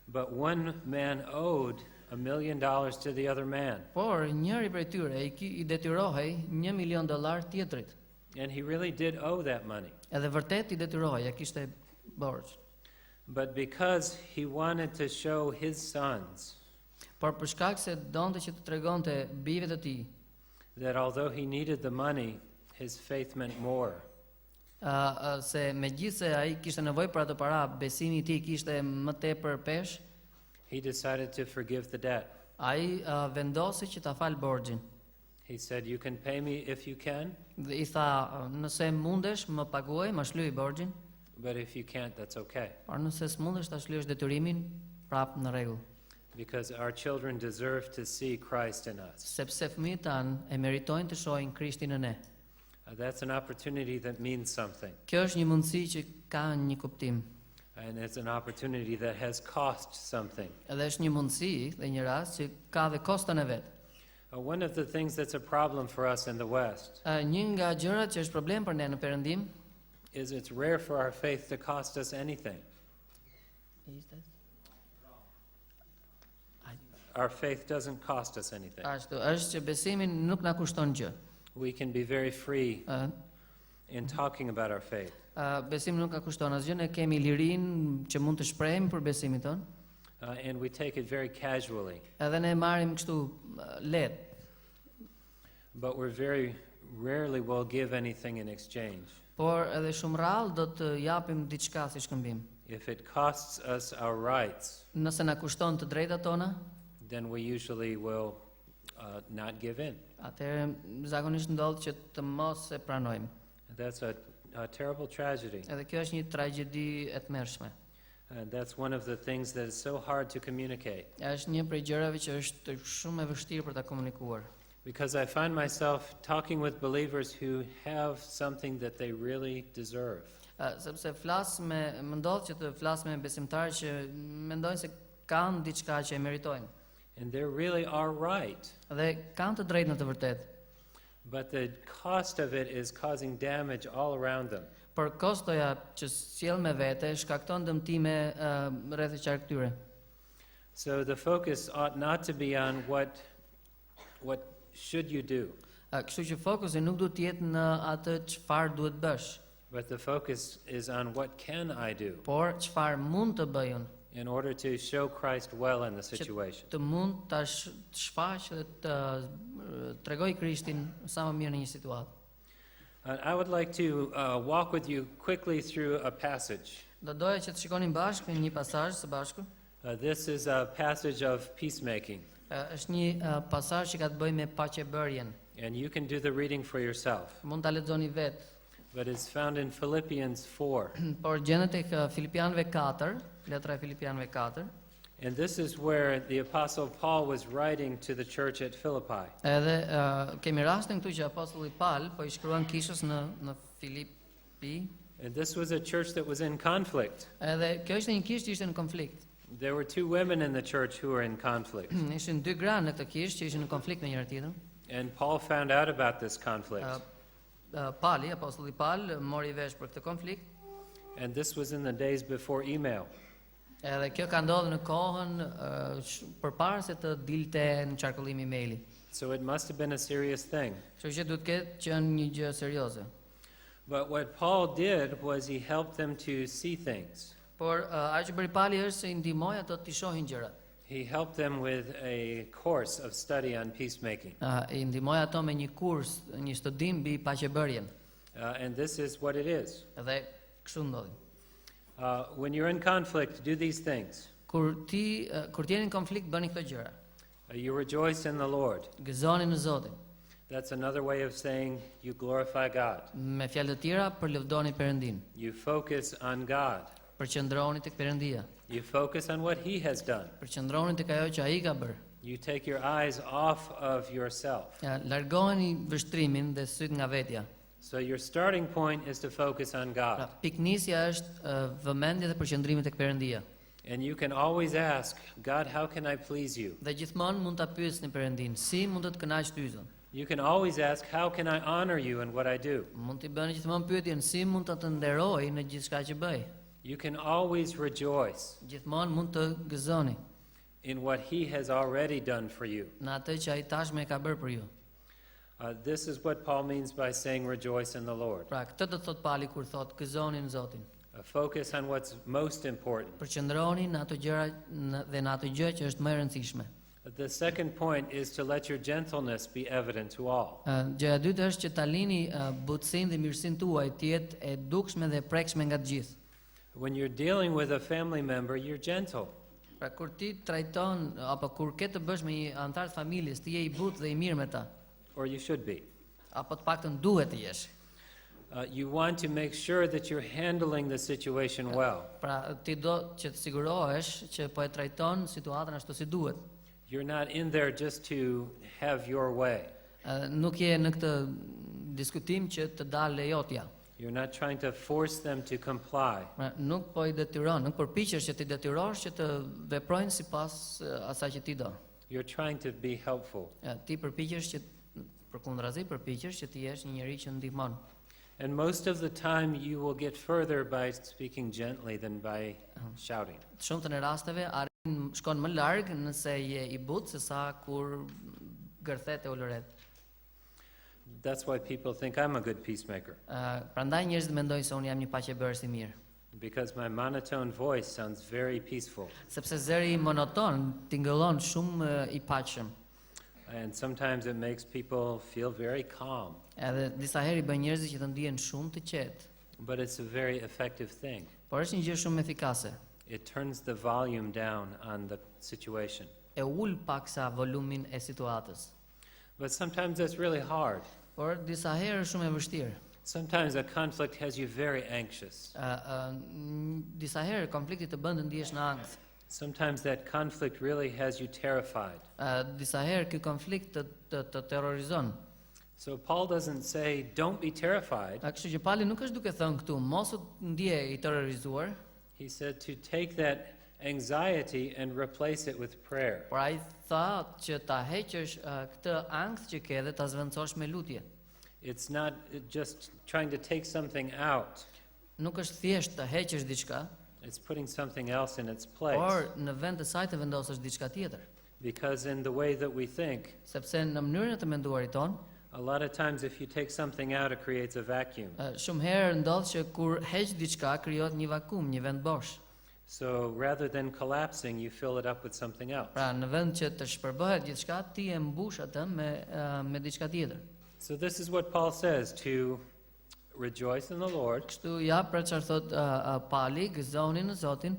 Speaker 6: But one man owed $1 million to the other man,
Speaker 7: Por njëri prej tyre I detyrohej $1 milion tjetrit.
Speaker 6: and he really did owe that money.
Speaker 7: Edhe vërtet I detyrohej, ja kishte borxh.
Speaker 6: But because he wanted to show his sons
Speaker 7: Por për shkak se donte që të tregonte bijve të tij,
Speaker 6: that although he needed the money, his faith meant more.
Speaker 7: se megjithse ai kishte nevojë për ato para, besimi I tij kishte më tepër pesh,
Speaker 6: He decided to forgive the debt.
Speaker 7: ai vendosi që ta fal borxhin.
Speaker 6: He said, "You can pay me if you can,
Speaker 7: Dhe I tha, nëse mundesh më paguaj, më shlyej borxhin,
Speaker 6: but if you can't, that's okay."
Speaker 7: por nëse s'mundesh ta shlyesh detyrimin, prap në rregull.
Speaker 6: Because our children deserve to see Christ in us.
Speaker 7: Sepse fëmijët tanë e meritojnë të shohin Krishtin në ne.
Speaker 6: That's an opportunity that means something.
Speaker 7: Kjo është një mundësi që ka një kuptim.
Speaker 6: And it's an opportunity that has cost something.
Speaker 7: Edhe është një mundësi dhe një rast që ka dhe kostën e vet.
Speaker 6: One of the things that's a problem for us in the West
Speaker 7: Një nga gjërat që është problem për ne në Perëndim
Speaker 6: is it's rare for our faith to cost us anything. Our faith doesn't cost us anything.
Speaker 7: Ashtu është që besimi nuk na kushton gjë.
Speaker 6: We can be very free in talking about our faith.
Speaker 7: Besimi nuk ka kushton asgjë, ne kemi lirinë që mund të shprehim për besimin ton.
Speaker 6: And we take it very casually.
Speaker 7: Edhe ne marrim kështu lehtë.
Speaker 6: But we're very rarely will give anything in exchange.
Speaker 7: Por edhe shumë rrallë do të japim diçka si shkëmbim.
Speaker 6: If it costs us our rights,
Speaker 7: Nëse na kushton të drejtat tona,
Speaker 6: then we usually will not give in.
Speaker 7: atëherë zakonisht ndodh që të mos e pranojmë.
Speaker 6: That's a terrible tragedy.
Speaker 7: Edhe kjo është një tragjedi e tmerrshme.
Speaker 6: And that's one of the things that is so hard to communicate.
Speaker 7: Është një prej gjërave që është shumë e vështirë për ta komunikuar.
Speaker 6: Because I find myself talking with believers who have something that they really deserve.
Speaker 7: Sepse më ndodh që të flas me besimtarë që mendojnë se kanë diçka që e meritojnë.
Speaker 6: And they really are right.
Speaker 7: Dhe kanë të drejtë në të vërtetë.
Speaker 6: But the cost of it is causing damage all around them.
Speaker 7: Por kostoja që sjell me vete shkakton dëmtime rreth qark tyre.
Speaker 6: So the focus ought not to be on what should you do,
Speaker 7: Kështu që fokusi nuk duhet të jetë në atë çfarë duhet bësh,
Speaker 6: but the focus is on what can I do
Speaker 7: por çfarë mund të bëj unë
Speaker 6: in order to show Christ well in the situation.
Speaker 7: të mund ta shfaq dhe të tregoj Krishtin sa më mirë në një situatë.
Speaker 6: I would like to walk with you quickly through a passage.
Speaker 7: Do doja që të shikonim bashkë një pasazh së bashku.
Speaker 6: This is a passage of peacemaking,
Speaker 7: Është një pasazh që ka të bëjë me paqebërjen.
Speaker 6: and you can do the reading for yourself.
Speaker 7: Mund ta lexoni vetë,
Speaker 6: But it's found in Philippians 4.
Speaker 7: por gjendet tek Filipianëve 4, letra e Filipianëve 4.
Speaker 6: And this is where the Apostle Paul was writing to the church at Philippi.
Speaker 7: Edhe kemi rastin këtu që apostulli Paul po I shkruan kishës në Filipi.
Speaker 6: And this was a church that was in conflict.
Speaker 7: Edhe kjo ishte një kishë që ishte në konflikt.
Speaker 6: There were two women in the church who were in conflict.
Speaker 7: Ishin dy gra në këtë kishë që ishin në konflikt me njëra tjetrën.
Speaker 6: And Paul found out about this conflict.
Speaker 7: Pali, apostulli Paul mori vesh për këtë konflikt.
Speaker 6: And this was in the days before email.
Speaker 7: Edhe kjo ka ndodhur në kohën përpara se të dilte në qarkullimi emaili.
Speaker 6: So it must have been a serious thing.
Speaker 7: Kështu që duhet ketë qenë një gjë serioze.
Speaker 6: But what Paul did was he helped them to see things.
Speaker 7: Por ajo që bëri Pali është se I ndihmoi ato të shohin gjërat.
Speaker 6: He helped them with a course of study on peacemaking.
Speaker 7: I ndihmoi ato me një kurs, një studim mbi paqebërjen.
Speaker 6: And this is what it is.
Speaker 7: Edhe kështu ndodhi.
Speaker 6: When you're in conflict, do these things.
Speaker 7: Kur jeni në konflikt bëni këto gjëra.
Speaker 6: You rejoice in the Lord.
Speaker 7: Gëzoni në Zotin.
Speaker 6: That's another way of saying you glorify God.
Speaker 7: Me fjalë të tjera përlëvdoni Perëndin.
Speaker 6: You focus on God.
Speaker 7: Përqendroni tek Perëndia.
Speaker 6: You focus on what He has done.
Speaker 7: Përqendroni tek ajo që ai ka bërë.
Speaker 6: You take your eyes off of yourself.
Speaker 7: Largoni vështrimin dhe syt nga vetja.
Speaker 6: So your starting point is to focus on
Speaker 7: Pra,
Speaker 6: God.
Speaker 7: piknisja është vëmendja dhe përqendrimi tek Perëndia.
Speaker 6: And you can always ask, God, how can I please you?
Speaker 7: Dhe gjithmonë mund ta pyesni Perëndin, si mund të të kënaq ty Zot?
Speaker 6: You can always ask, how can I honor you in what I do?
Speaker 7: Mund t'i bëni gjithmonë pyetjen, si mund të nderoj në gjithçka që bëj?
Speaker 6: You can always rejoice
Speaker 7: Gjithmonë mund të gëzoni
Speaker 6: in what He has already done for you.
Speaker 7: në atë që ai tashmë e ka bërë për ju.
Speaker 6: This is what Paul means by saying rejoice in the Lord.
Speaker 7: Pra, këtë do të thot Pali kur thot gëzoni në Zotin.
Speaker 6: Focus on what's most important.
Speaker 7: Përqendroni në ato gjëra dhe në ato gjë që është më e rëndësishme.
Speaker 6: The second point is to let your gentleness be evident to all.
Speaker 7: Gjëja e dytë është që ta lini butësinë dhe mirësinë tuaj të jetë e dukshme dhe e prekshme nga të gjithë.
Speaker 6: When you're dealing with a family member, you're gentle.
Speaker 7: Pra kur ti trajton apo kur ke të bësh me një antar të familjes, ti je I butë dhe I mirë me ta,
Speaker 6: Or you should be.
Speaker 7: apo të paktën duhet të jesh.
Speaker 6: You want to make sure that you're handling the situation well.
Speaker 7: Pra ti do që të sigurohesh që po e trajton situatën ashtu si duhet.
Speaker 6: You're not in there just to have your way.
Speaker 7: Nuk je në këtë diskutim që të dalë lejotja.
Speaker 6: You're not trying to force them to comply.
Speaker 7: Pra, nuk po I detyron, nuk përpiqesh që ti detyrosh që të veprojnë sipas asaj që ti do.
Speaker 6: You're trying to be helpful.
Speaker 7: Ti përpiqesh që përkundrazi përpiqesh që ti jesh një njerëz që ndihmon.
Speaker 6: And most of the time you will get further by speaking gently than by shouting.
Speaker 7: Shumë të rasteve shkon më larg nëse je I butë se sa kur gërthet e ulëret.
Speaker 6: That's why people think I'm a good peacemaker,
Speaker 7: Prandaj njerëzit mendojnë se unë jam një paqebërës i mirë.
Speaker 6: because my monotone voice sounds very peaceful.
Speaker 7: Sepse zëri monoton tingëllon shumë i paqshëm.
Speaker 6: And sometimes it makes people feel very calm,
Speaker 7: Edhe disa herë i bën njerëzit që të ndihen shumë të qetë.
Speaker 6: but it's a very effective thing.
Speaker 7: Por është një gjë shumë efikase.
Speaker 6: It turns the volume down on the situation.
Speaker 7: E ul paksa volumin e situatës.
Speaker 6: But sometimes it's really hard.
Speaker 7: Por disa herë është shumë e vështirë.
Speaker 6: Sometimes a conflict has you very anxious.
Speaker 7: Disa herë konflikti të bën të ndihesh në ankth.
Speaker 6: Sometimes that conflict really has you terrified.
Speaker 7: Disa herë ky konflikt të terrorizon.
Speaker 6: So Paul doesn't say, don't be terrified.
Speaker 7: Kështu që Pali nuk është duke thënë këtu, mos u ndje i terrorizuar,
Speaker 6: He said to take that anxiety and replace it with prayer.
Speaker 7: por ai tha që ta heqësh këtë ankth që ke dhe ta zvendçosh me lutje.
Speaker 6: It's not just trying to take something out.
Speaker 7: Nuk është thjesht të heqësh diçka,
Speaker 6: It's putting something else in its place.
Speaker 7: por në vend të saj të vendosësh diçka tjetër.
Speaker 6: Because in the way that we think,
Speaker 7: Sepse në mënyrën e të menduarit ton,
Speaker 6: a lot of times if you take something out, it creates a vacuum.
Speaker 7: shumë herë ndodh që kur heq diçka krijohet një vakum, një vend bosh.
Speaker 6: So rather than collapsing, you fill it up with something else.
Speaker 7: Pra në vend që të shpërbohet gjithçka, ti e mbush atë me diçka tjetër.
Speaker 6: So this is what Paul says, to rejoice in the Lord,
Speaker 7: Kështu ja pra çfarë thot Pali, gëzoni në Zotin,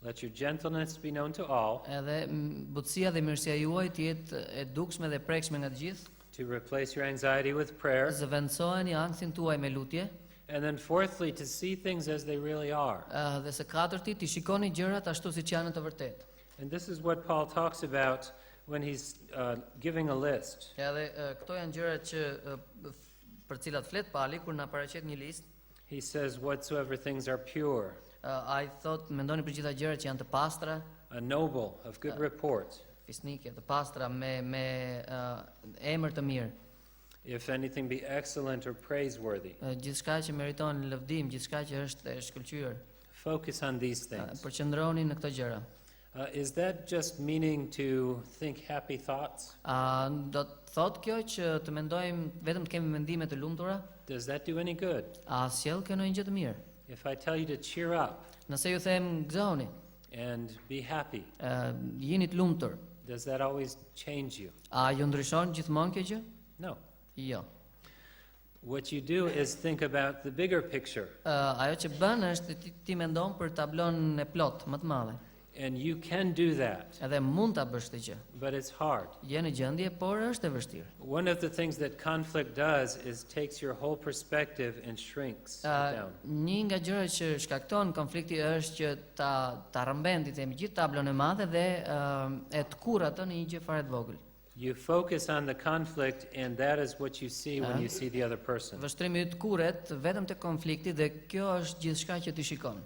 Speaker 6: let your gentleness be known to all,
Speaker 7: edhe butësia dhe mirësia juaj të jetë e dukshme dhe prekshme nga të gjithë.
Speaker 6: to replace your anxiety with prayer,
Speaker 7: Zëvendësoheni anksin tuaj me lutje,
Speaker 6: and then fourthly, to see things as they really are.
Speaker 7: dhe së katërti ti shikoni gjërat ashtu siç janë në të vërtetë.
Speaker 6: And this is what Paul talks about when he's giving a list.
Speaker 7: Edhe këto janë gjërat që për cilat flet Pali kur na paraqet një listë.
Speaker 6: He says, whatsoever things are pure,
Speaker 7: Ai thot mendoni për gjitha gjërat që janë të pastra,
Speaker 6: noble, of good report,
Speaker 7: fisnike, të pastra me emër të mirë.
Speaker 6: if anything be excellent or praiseworthy.
Speaker 7: Gjithçka që meriton lëvdim, gjithçka që është e shkëlqyer.
Speaker 6: Focus on these things.
Speaker 7: Përqendroni në këto gjëra.
Speaker 6: Is that just meaning to think happy thoughts?
Speaker 7: Do të thot kjo që të mendojmë vetëm të kemi mendime të lumtura?
Speaker 6: Does that do any good?
Speaker 7: A sjell kjo ndonjë gjë të mirë?
Speaker 6: If I tell you to cheer up
Speaker 7: Nëse ju them gëzoni,
Speaker 6: and be happy,
Speaker 7: jeni të lumtur,
Speaker 6: does that always change you?
Speaker 7: a ju ndryshon gjithmonë kjo gjë?
Speaker 6: No.
Speaker 7: Jo.
Speaker 6: What you do is think about the bigger picture,
Speaker 7: Ajo që bën është ti mendon për tablon e plot më të madhe.
Speaker 6: and you can do that,
Speaker 7: Edhe mund ta bësh këtë gjë.
Speaker 6: but it's hard.
Speaker 7: Je në gjendje, por është e vështirë.
Speaker 6: One of the things that conflict does is takes your whole perspective and shrinks it down.
Speaker 7: Një nga gjërat që shkakton konflikti është që ta rrëmben ti themi gjithë tablon e madhe dhe e të kurr atë në një gjë fare të vogël.
Speaker 6: You focus on the conflict, and that is what you see when you see the other person.
Speaker 7: Vështrimi i të kurret vetëm te konflikti dhe kjo është gjithçka që ti shikon.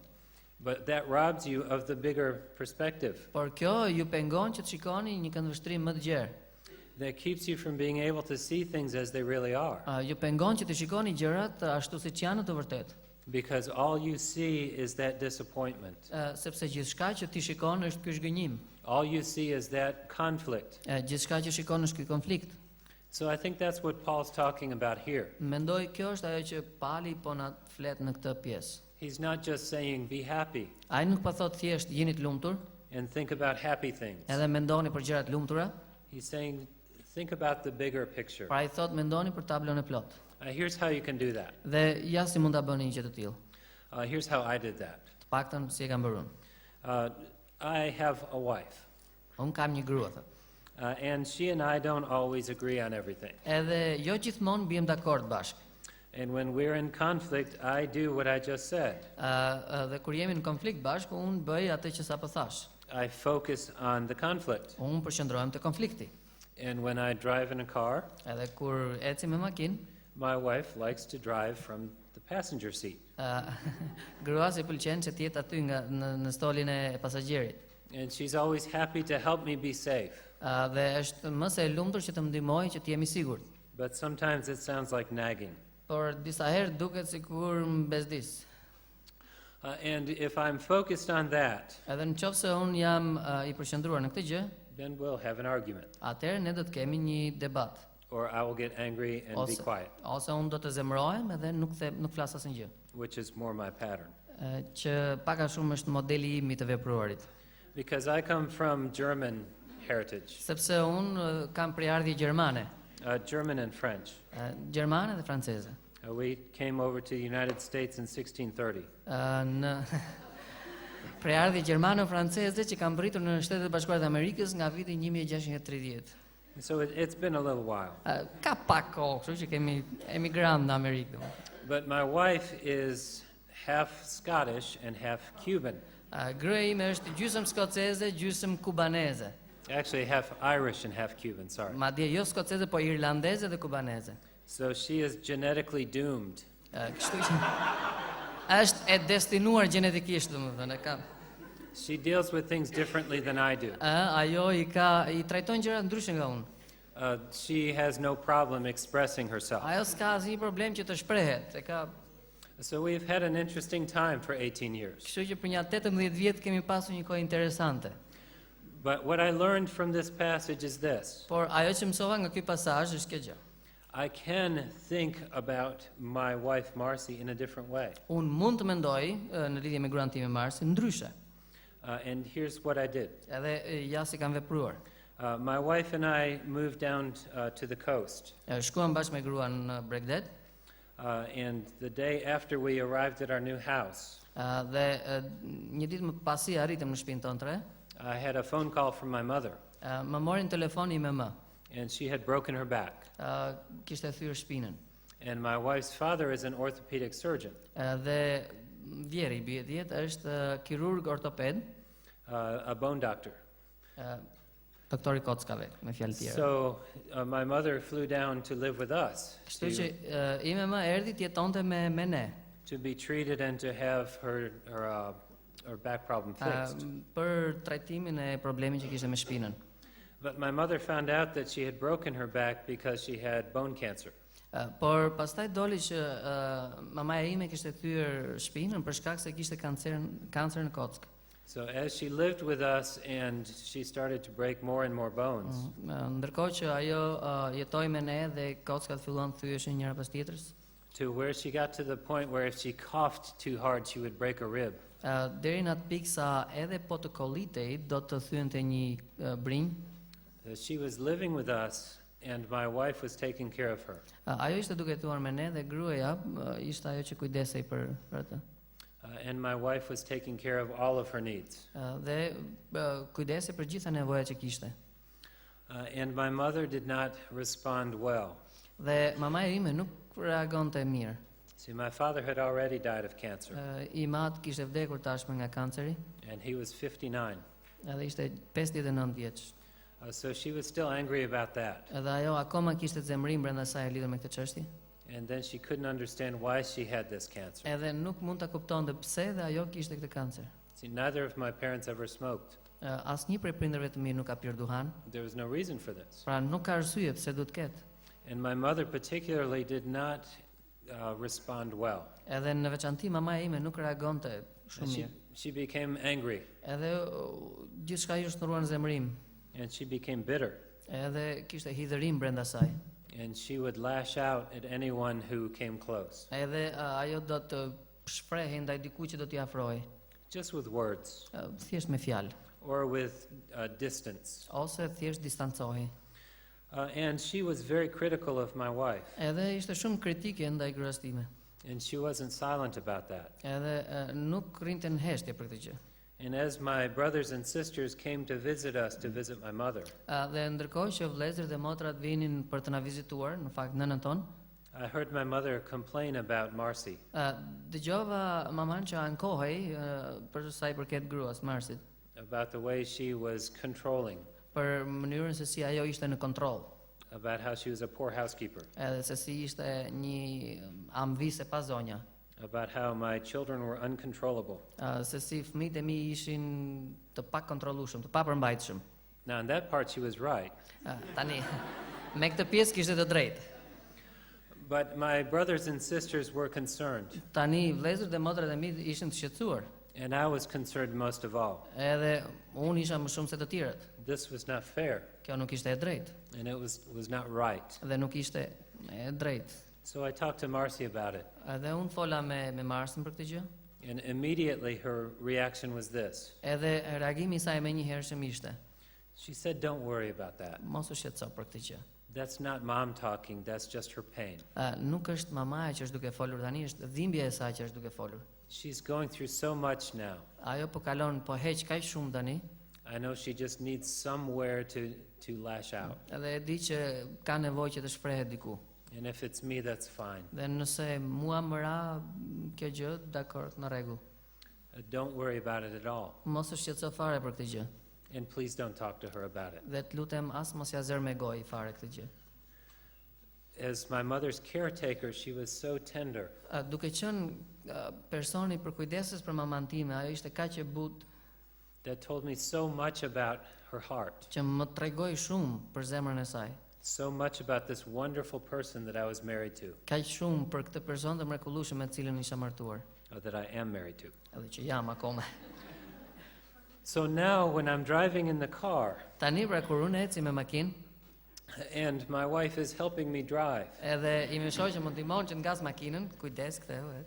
Speaker 6: But that robs you of the bigger perspective.
Speaker 7: Por kjo ju pengon që të shikoni një këndvështrim më të gjerë.
Speaker 6: That keeps you from being able to see things as they really are.
Speaker 7: Ju pengon që të shikoni gjërat ashtu siç janë në të vërtetë.
Speaker 6: Because all you see is that disappointment.
Speaker 7: Sepse gjithçka që ti shikon është ky zhgënjim.
Speaker 6: All you see is that conflict.
Speaker 7: Gjithçka që shikon është ky konflikt.
Speaker 6: So I think that's what Paul's talking about here.
Speaker 7: Mendoj kjo është ajo që Pali po na flet në këtë pjesë.
Speaker 6: He's not just saying be happy
Speaker 7: Ai nuk po thot thjesht jeni të lumtur,
Speaker 6: and think about happy things.
Speaker 7: edhe mendoni për gjëra të lumtura,
Speaker 6: He's saying think about the bigger picture.
Speaker 7: por ai thot mendoni për tablon e plot.
Speaker 6: Here's how you can do that.
Speaker 7: Dhe ja si mund ta bëni një gjë të tillë.
Speaker 6: Here's how I did that.
Speaker 7: Të paktën si e kam bërë unë.
Speaker 6: I have a wife,
Speaker 7: Unë kam një grua, thot.
Speaker 6: and she and I don't always agree on everything.
Speaker 7: Edhe jo gjithmonë biem dakord bashkë.
Speaker 6: And when we're in conflict, I do what I just said.
Speaker 7: Dhe kur jemi në konflikt bashkë, unë bëj atë që sapo thash.
Speaker 6: I focus on the conflict.
Speaker 7: Unë përqendrohem te konflikti.
Speaker 6: And when I drive in a car,
Speaker 7: Edhe kur eci me makinë,
Speaker 6: my wife likes to drive from the passenger seat.
Speaker 7: grua si pëlqen që të jetë aty në stolin e pasagjerit.
Speaker 6: And she's always happy to help me be safe.
Speaker 7: Dhe është më se e lumtur që të më ndihmojë që të jemi sigurt.
Speaker 6: But sometimes it sounds like nagging.
Speaker 7: Por disa herë duket sikur më bezdis.
Speaker 6: And if I'm focused on that,
Speaker 7: Edhe nëse unë jam i përqendruar në këtë gjë,
Speaker 6: then we'll have an argument.
Speaker 7: atëherë ne do të kemi një debat.
Speaker 6: or I will get angry and be quiet,
Speaker 7: ose unë do të zemrohem edhe nuk flas asnjë gjë.
Speaker 6: which is more my pattern.
Speaker 7: Që pak a shumë është modeli im I të vepruarit.
Speaker 6: Because I come from German heritage,
Speaker 7: Sepse unë kam prejardhje gjermane,
Speaker 6: German and French.
Speaker 7: gjermane dhe franceze.
Speaker 6: We came over to the United States in 1630.
Speaker 7: Në prejardhje gjermano-franceze që kam britur në Shtetet e Bashkuara të Amerikës nga viti 1630.
Speaker 6: So it's been a little while.
Speaker 7: Ka pak kohë, kështu që kemi emigrant në Amerikë.
Speaker 6: But my wife is half Scottish and half Cuban.
Speaker 7: Gruaja ime është gjysmë skoceze, gjysmë kubaneze.
Speaker 6: Actually, half Irish and half Cuban, sorry.
Speaker 7: Madje jo skoceze, po irlandeze dhe kubaneze.
Speaker 6: So she is genetically doomed.
Speaker 7: Kështu që është e destinuar gjenetikisht, domethënë, ka.
Speaker 6: She deals with things differently than I do.
Speaker 7: Ajo I trajton gjërat ndryshe nga unë.
Speaker 6: She has no problem expressing herself.
Speaker 7: Ajo s'ka asnjë problem që të shprehet, e ka.
Speaker 6: So we've had an interesting time for 18 years.
Speaker 7: Kështu që për një 18 vjet kemi pasur një kohë interesante.
Speaker 6: But what I learned from this passage is this.
Speaker 7: Por ajo që mësova nga ky pasazh është kjo gjë.
Speaker 6: I can think about my wife Marcy in a different way.
Speaker 7: Unë mund të mendoj në lidhje me gruan time Marsi ndryshe.
Speaker 6: And here's what I did.
Speaker 7: Edhe ja si kam vepruar.
Speaker 6: My wife and I moved down to the coast.
Speaker 7: Shkuam bashkë me gruan në Bregdet.
Speaker 6: And the day after we arrived at our new house,
Speaker 7: Dhe një ditë më pasi arritëm në shtëpinë tonë tre,
Speaker 6: I had a phone call from my mother,
Speaker 7: më morin telefon I me më.
Speaker 6: and she had broken her back.
Speaker 7: Kishte thyrë shpinën.
Speaker 6: And my wife's father is an orthopedic surgeon,
Speaker 7: Dhe vjeri bie 10 është kirurg ortoped,
Speaker 6: a bone doctor.
Speaker 7: doktori kockave, me fjalë tjera.
Speaker 6: So my mother flew down to live with us
Speaker 7: Kështu që I me më erdhi të jetonte me ne.
Speaker 6: to be treated and to have her back problem fixed.
Speaker 7: Për trajtimin e problemit që kishte me shpinën.
Speaker 6: But my mother found out that she had broken her back because she had bone cancer.
Speaker 7: Por pastaj doli që mamaja ime kishte thyer shpinën për shkak se kishte kancer në kockë.
Speaker 6: So as she lived with us and she started to break more and more bones,
Speaker 7: Ndërkohë që ajo jetoi me ne dhe kockat filluan të thyeshin njëra pas tjetrës,
Speaker 6: to where she got to the point where if she coughed too hard, she would break a rib.
Speaker 7: deri në atë pikë sa edhe po të kollitej do të thyente një brinj.
Speaker 6: She was living with us and my wife was taking care of her.
Speaker 7: Ajo ishte duke jetuar me ne dhe gruaja ishte ajo që kujdesej për atë.
Speaker 6: And my wife was taking care of all of her needs.
Speaker 7: Dhe kujdesej për gjitha nevojat që kishte.
Speaker 6: And my mother did not respond well.
Speaker 7: Dhe mamaja ime nuk reagonte mirë.
Speaker 6: See, my father had already died of cancer,
Speaker 7: I mat kishte vdekur tashmë nga kanceri,
Speaker 6: and he was 59.
Speaker 7: edhe ishte 59 vjeç.
Speaker 6: So she was still angry about that.
Speaker 7: Edhe ajo akoma kishte zemrim brenda saj lidhur me këtë çështje.
Speaker 6: And then she couldn't understand why she had this cancer.
Speaker 7: Edhe nuk mund ta kuptonte pse dhe ajo kishte këtë kancer.
Speaker 6: See, neither of my parents ever smoked.
Speaker 7: Asnjë prej prindërve të mi nuk ka pirë duhan,
Speaker 6: There was no reason for this.
Speaker 7: pra nuk ka arsye pse duhet të ketë.
Speaker 6: And my mother particularly did not respond well.
Speaker 7: Edhe në veçanti mamaja ime nuk reagonte shumë mirë.
Speaker 6: She became angry
Speaker 7: Edhe gjithçka I shndruan në zemrim,
Speaker 6: and she became bitter.
Speaker 7: edhe kishte hidhërim brenda saj.
Speaker 6: And she would lash out at anyone who came close,
Speaker 7: Edhe ajo do të shprehej ndaj dikujt që do t'i afrohej,
Speaker 6: just with words
Speaker 7: thjesht me fjalë,
Speaker 6: or with distance.
Speaker 7: ose thjesht distancohej.
Speaker 6: And she was very critical of my wife,
Speaker 7: Edhe ishte shumë kritike ndaj gruas time.
Speaker 6: and she wasn't silent about that.
Speaker 7: Edhe nuk rrinte në heshtje për këtë gjë.
Speaker 6: And as my brothers and sisters came to visit us, to visit my mother,
Speaker 7: Dhe ndërkohë që vëllezërit dhe motrat vinin për të na vizituar, në fakt nënën tonë,
Speaker 6: I heard my mother complain about Marcy.
Speaker 7: dëgjova maman që ankohej për sa I përket gruas Marsit,
Speaker 6: About the way she was controlling,
Speaker 7: për mënyrën se si ajo ishte në kontroll,
Speaker 6: about how she was a poor housekeeper,
Speaker 7: edhe se si ishte një amvise pa zonja,
Speaker 6: about how my children were uncontrollable.
Speaker 7: se si fëmijët e mi ishin të pakontrollueshëm, të papërmbajtshëm.
Speaker 6: Now, in that part, she was right.
Speaker 7: Tani, me këtë pjesë kishte të drejtë.
Speaker 6: But my brothers and sisters were concerned.
Speaker 7: Tani, vëllezërit dhe motrat e mi ishin të shqetësuar.
Speaker 6: And I was concerned most of all.
Speaker 7: Edhe unë isha më shumë se të tjerët.
Speaker 6: This was not fair,
Speaker 7: Kjo nuk ishte e drejtë
Speaker 6: and it was not right.
Speaker 7: dhe nuk ishte e drejtë.
Speaker 6: So I talked to Marcy about it,
Speaker 7: Edhe unë fola me Marsën për këtë gjë.
Speaker 6: and immediately her reaction was this.
Speaker 7: Edhe reagimi i saj më njëhershëm ishte:
Speaker 6: She said, "Don't worry about that.
Speaker 7: mos u shqetëso për këtë gjë.
Speaker 6: That's not mom talking, that's just her pain.
Speaker 7: Nuk është mamaja që është duke folur tani, është dhimbja e saj që është duke folur.
Speaker 6: She's going through so much now.
Speaker 7: Ajo po kalon, po heq kaq shumë tani,
Speaker 6: I know she just needs somewhere to lash out.
Speaker 7: edhe e di që ka nevojë që të shprehet diku.
Speaker 6: And if it's me, that's fine.
Speaker 7: Dhe nëse mua më ra kjo gjë, dakor, në rregull.
Speaker 6: Don't worry about it at all.
Speaker 7: Mos u shqetëso fare për këtë gjë.
Speaker 6: And please don't talk to her about it.
Speaker 7: Dhe të lutem as mos ja zër me gojë fare këtë gjë.
Speaker 6: As my mother's caretaker, she was so tender.
Speaker 7: Duke qenë personi për kujdeses për maman time, ajo ishte kaq e butë
Speaker 6: That told me so much about her heart,
Speaker 7: që më tregoi shumë për zemrën e saj.
Speaker 6: so much about this wonderful person that I was married to,
Speaker 7: Kaq shumë për këtë person të mrekullueshëm me të cilën isha martuar,
Speaker 6: or that I am married to.
Speaker 7: edhe që jam akoma.
Speaker 6: So now when I'm driving in the car
Speaker 7: Tani pra kur unë eci me makinë,
Speaker 6: and my wife is helping me drive,
Speaker 7: edhe i më shoqë më ndihmon që ngas makinën, kujdes ktheu.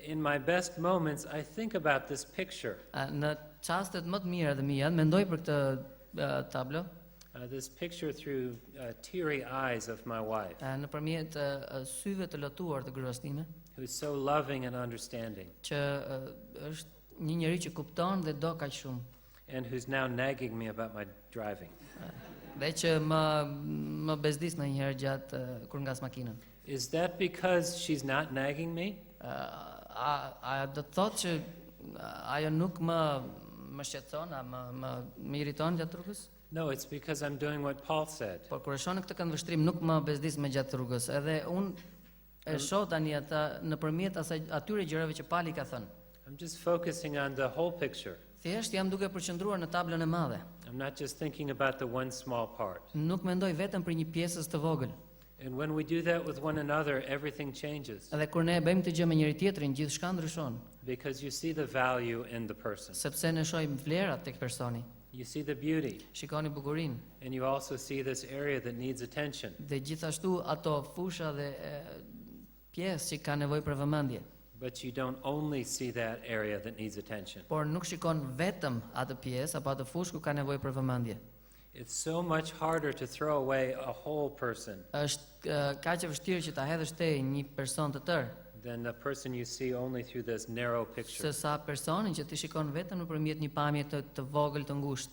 Speaker 6: in my best moments, I think about this picture,
Speaker 7: Në çastet më të mira të mia, mendoj për këtë tablo,
Speaker 6: this picture through teary eyes of my wife,
Speaker 7: nëpërmjet syve të lotuar të gruas time,
Speaker 6: who's so loving and understanding,
Speaker 7: që është një njeri që kupton dhe do kaq shumë,
Speaker 6: and who's now nagging me about my driving.
Speaker 7: dhe që më bezdis ndonjëherë gjatë kur ngas makinën.
Speaker 6: Is that because she's not nagging me?
Speaker 7: A do të thotë që ajo nuk më shqetëson, më iriton gjatë rrugës?
Speaker 6: No, it's because I'm doing what Paul said.
Speaker 7: Por kur e shoh në këtë këndvështrim nuk më bezdis me gjatë rrugës. Edhe unë e shoh tani ata nëpërmjet atyre gjërave që Pali ka thënë.
Speaker 6: I'm just focusing on the whole picture.
Speaker 7: Thjesht jam duke përqendruar në tablën e madhe.
Speaker 6: I'm not just thinking about the one small part.
Speaker 7: Nuk mendoj vetëm për një pjesës të vogël.
Speaker 6: And when we do that with one another, everything changes.
Speaker 7: Edhe kur ne e bëjmë këtë gjë me njëri tjetrin, gjithçka ndryshon,
Speaker 6: Because you see the value in the person.
Speaker 7: sepse ne shohim vlerat tek personi.
Speaker 6: You see the beauty.
Speaker 7: Shikoni bukurinë
Speaker 6: And you also see this area that needs attention.
Speaker 7: dhe gjithashtu ato fusha dhe pjesë që kanë nevojë për vëmendje.
Speaker 6: But you don't only see that area that needs attention.
Speaker 7: Por nuk shikon vetëm atë pjesë apo atë fushë ku ka nevojë për vëmendje.
Speaker 6: It's so much harder to throw away a whole person
Speaker 7: Është kaq e vështirë që ta hedhësh te një person të tërë,
Speaker 6: than the person you see only through this narrow picture.
Speaker 7: se sa personin që ti shikon vetëm nëpërmjet një pamje të vogël të ngushtë.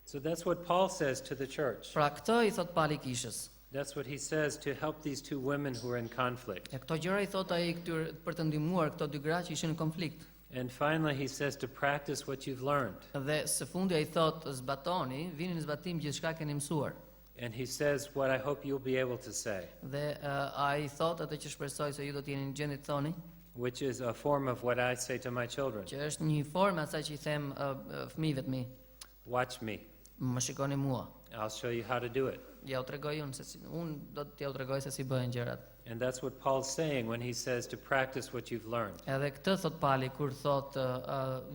Speaker 6: So that's what Paul says to the church.
Speaker 7: Pra këtë i thot Pali kishës.
Speaker 6: That's what he says to help these two women who are in conflict.
Speaker 7: E këto gjëra i thot ai këtyre për të ndihmuar këto dy gra që ishin në konflikt.
Speaker 6: And finally, he says to practice what you've learned.
Speaker 7: Dhe së fundi ai thot zbatoni, vini në zbatim gjithçka keni mësuar.
Speaker 6: And he says what I hope you'll be able to say,
Speaker 7: Dhe ai thot atë që shpresoj se ju do të jeni në gjendje të thoni,
Speaker 6: which is a form of what I say to my children.
Speaker 7: që është një formë asaj që i them fëmijëve të mi.
Speaker 6: Watch me.
Speaker 7: Më shikoni mua.
Speaker 6: I'll show you how to do it.
Speaker 7: Ja u tregoj unë unë do t'ja u tregoj se si bëhen gjërat.
Speaker 6: And that's what Paul's saying when he says to practice what you've learned.
Speaker 7: Edhe këtë thot Pali kur thot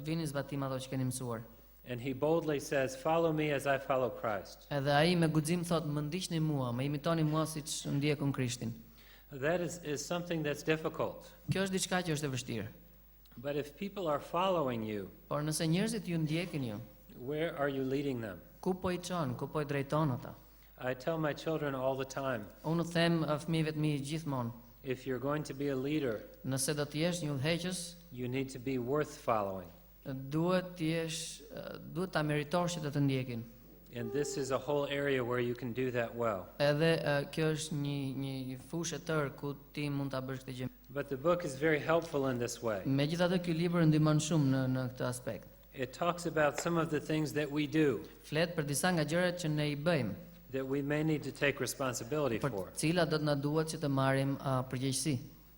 Speaker 7: vini zbatim ato që keni mësuar.
Speaker 6: And he boldly says, "Follow me as I follow Christ."
Speaker 7: Edhe ai me guxim thot më ndiqni mua, më imitoni mua siç ndjekun Krishtin.
Speaker 6: That is something that's difficult.
Speaker 7: Kjo është diçka që është e vështirë.
Speaker 6: But if people are following you,
Speaker 7: Por nëse njerëzit ju ndjekin ju,
Speaker 6: where are you leading them?
Speaker 7: ku po i çon, ku po i drejton ata?
Speaker 6: I tell my children all the time,
Speaker 7: Unë them fëmijëve të mi gjithmonë,
Speaker 6: if you're going to be a leader,
Speaker 7: nëse do të jesh një udhëheqës,
Speaker 6: you need to be worth following.
Speaker 7: duhet ta meritorsh që të ndjekin.
Speaker 6: And this is a whole area where you can do that well.
Speaker 7: Edhe kjo është një fushë e tërë ku ti mund ta bësh këtë gjë.
Speaker 6: But the book is very helpful in this way.
Speaker 7: Megjithatë ky libër ndihmon shumë në këtë aspekt.
Speaker 6: It talks about some of the things that we do
Speaker 7: Flet për disa nga gjërat që ne i bëjmë,
Speaker 6: that we may need to take responsibility
Speaker 7: për
Speaker 6: for.
Speaker 7: të cilat do të na duhet që të marrim përgjegjësi.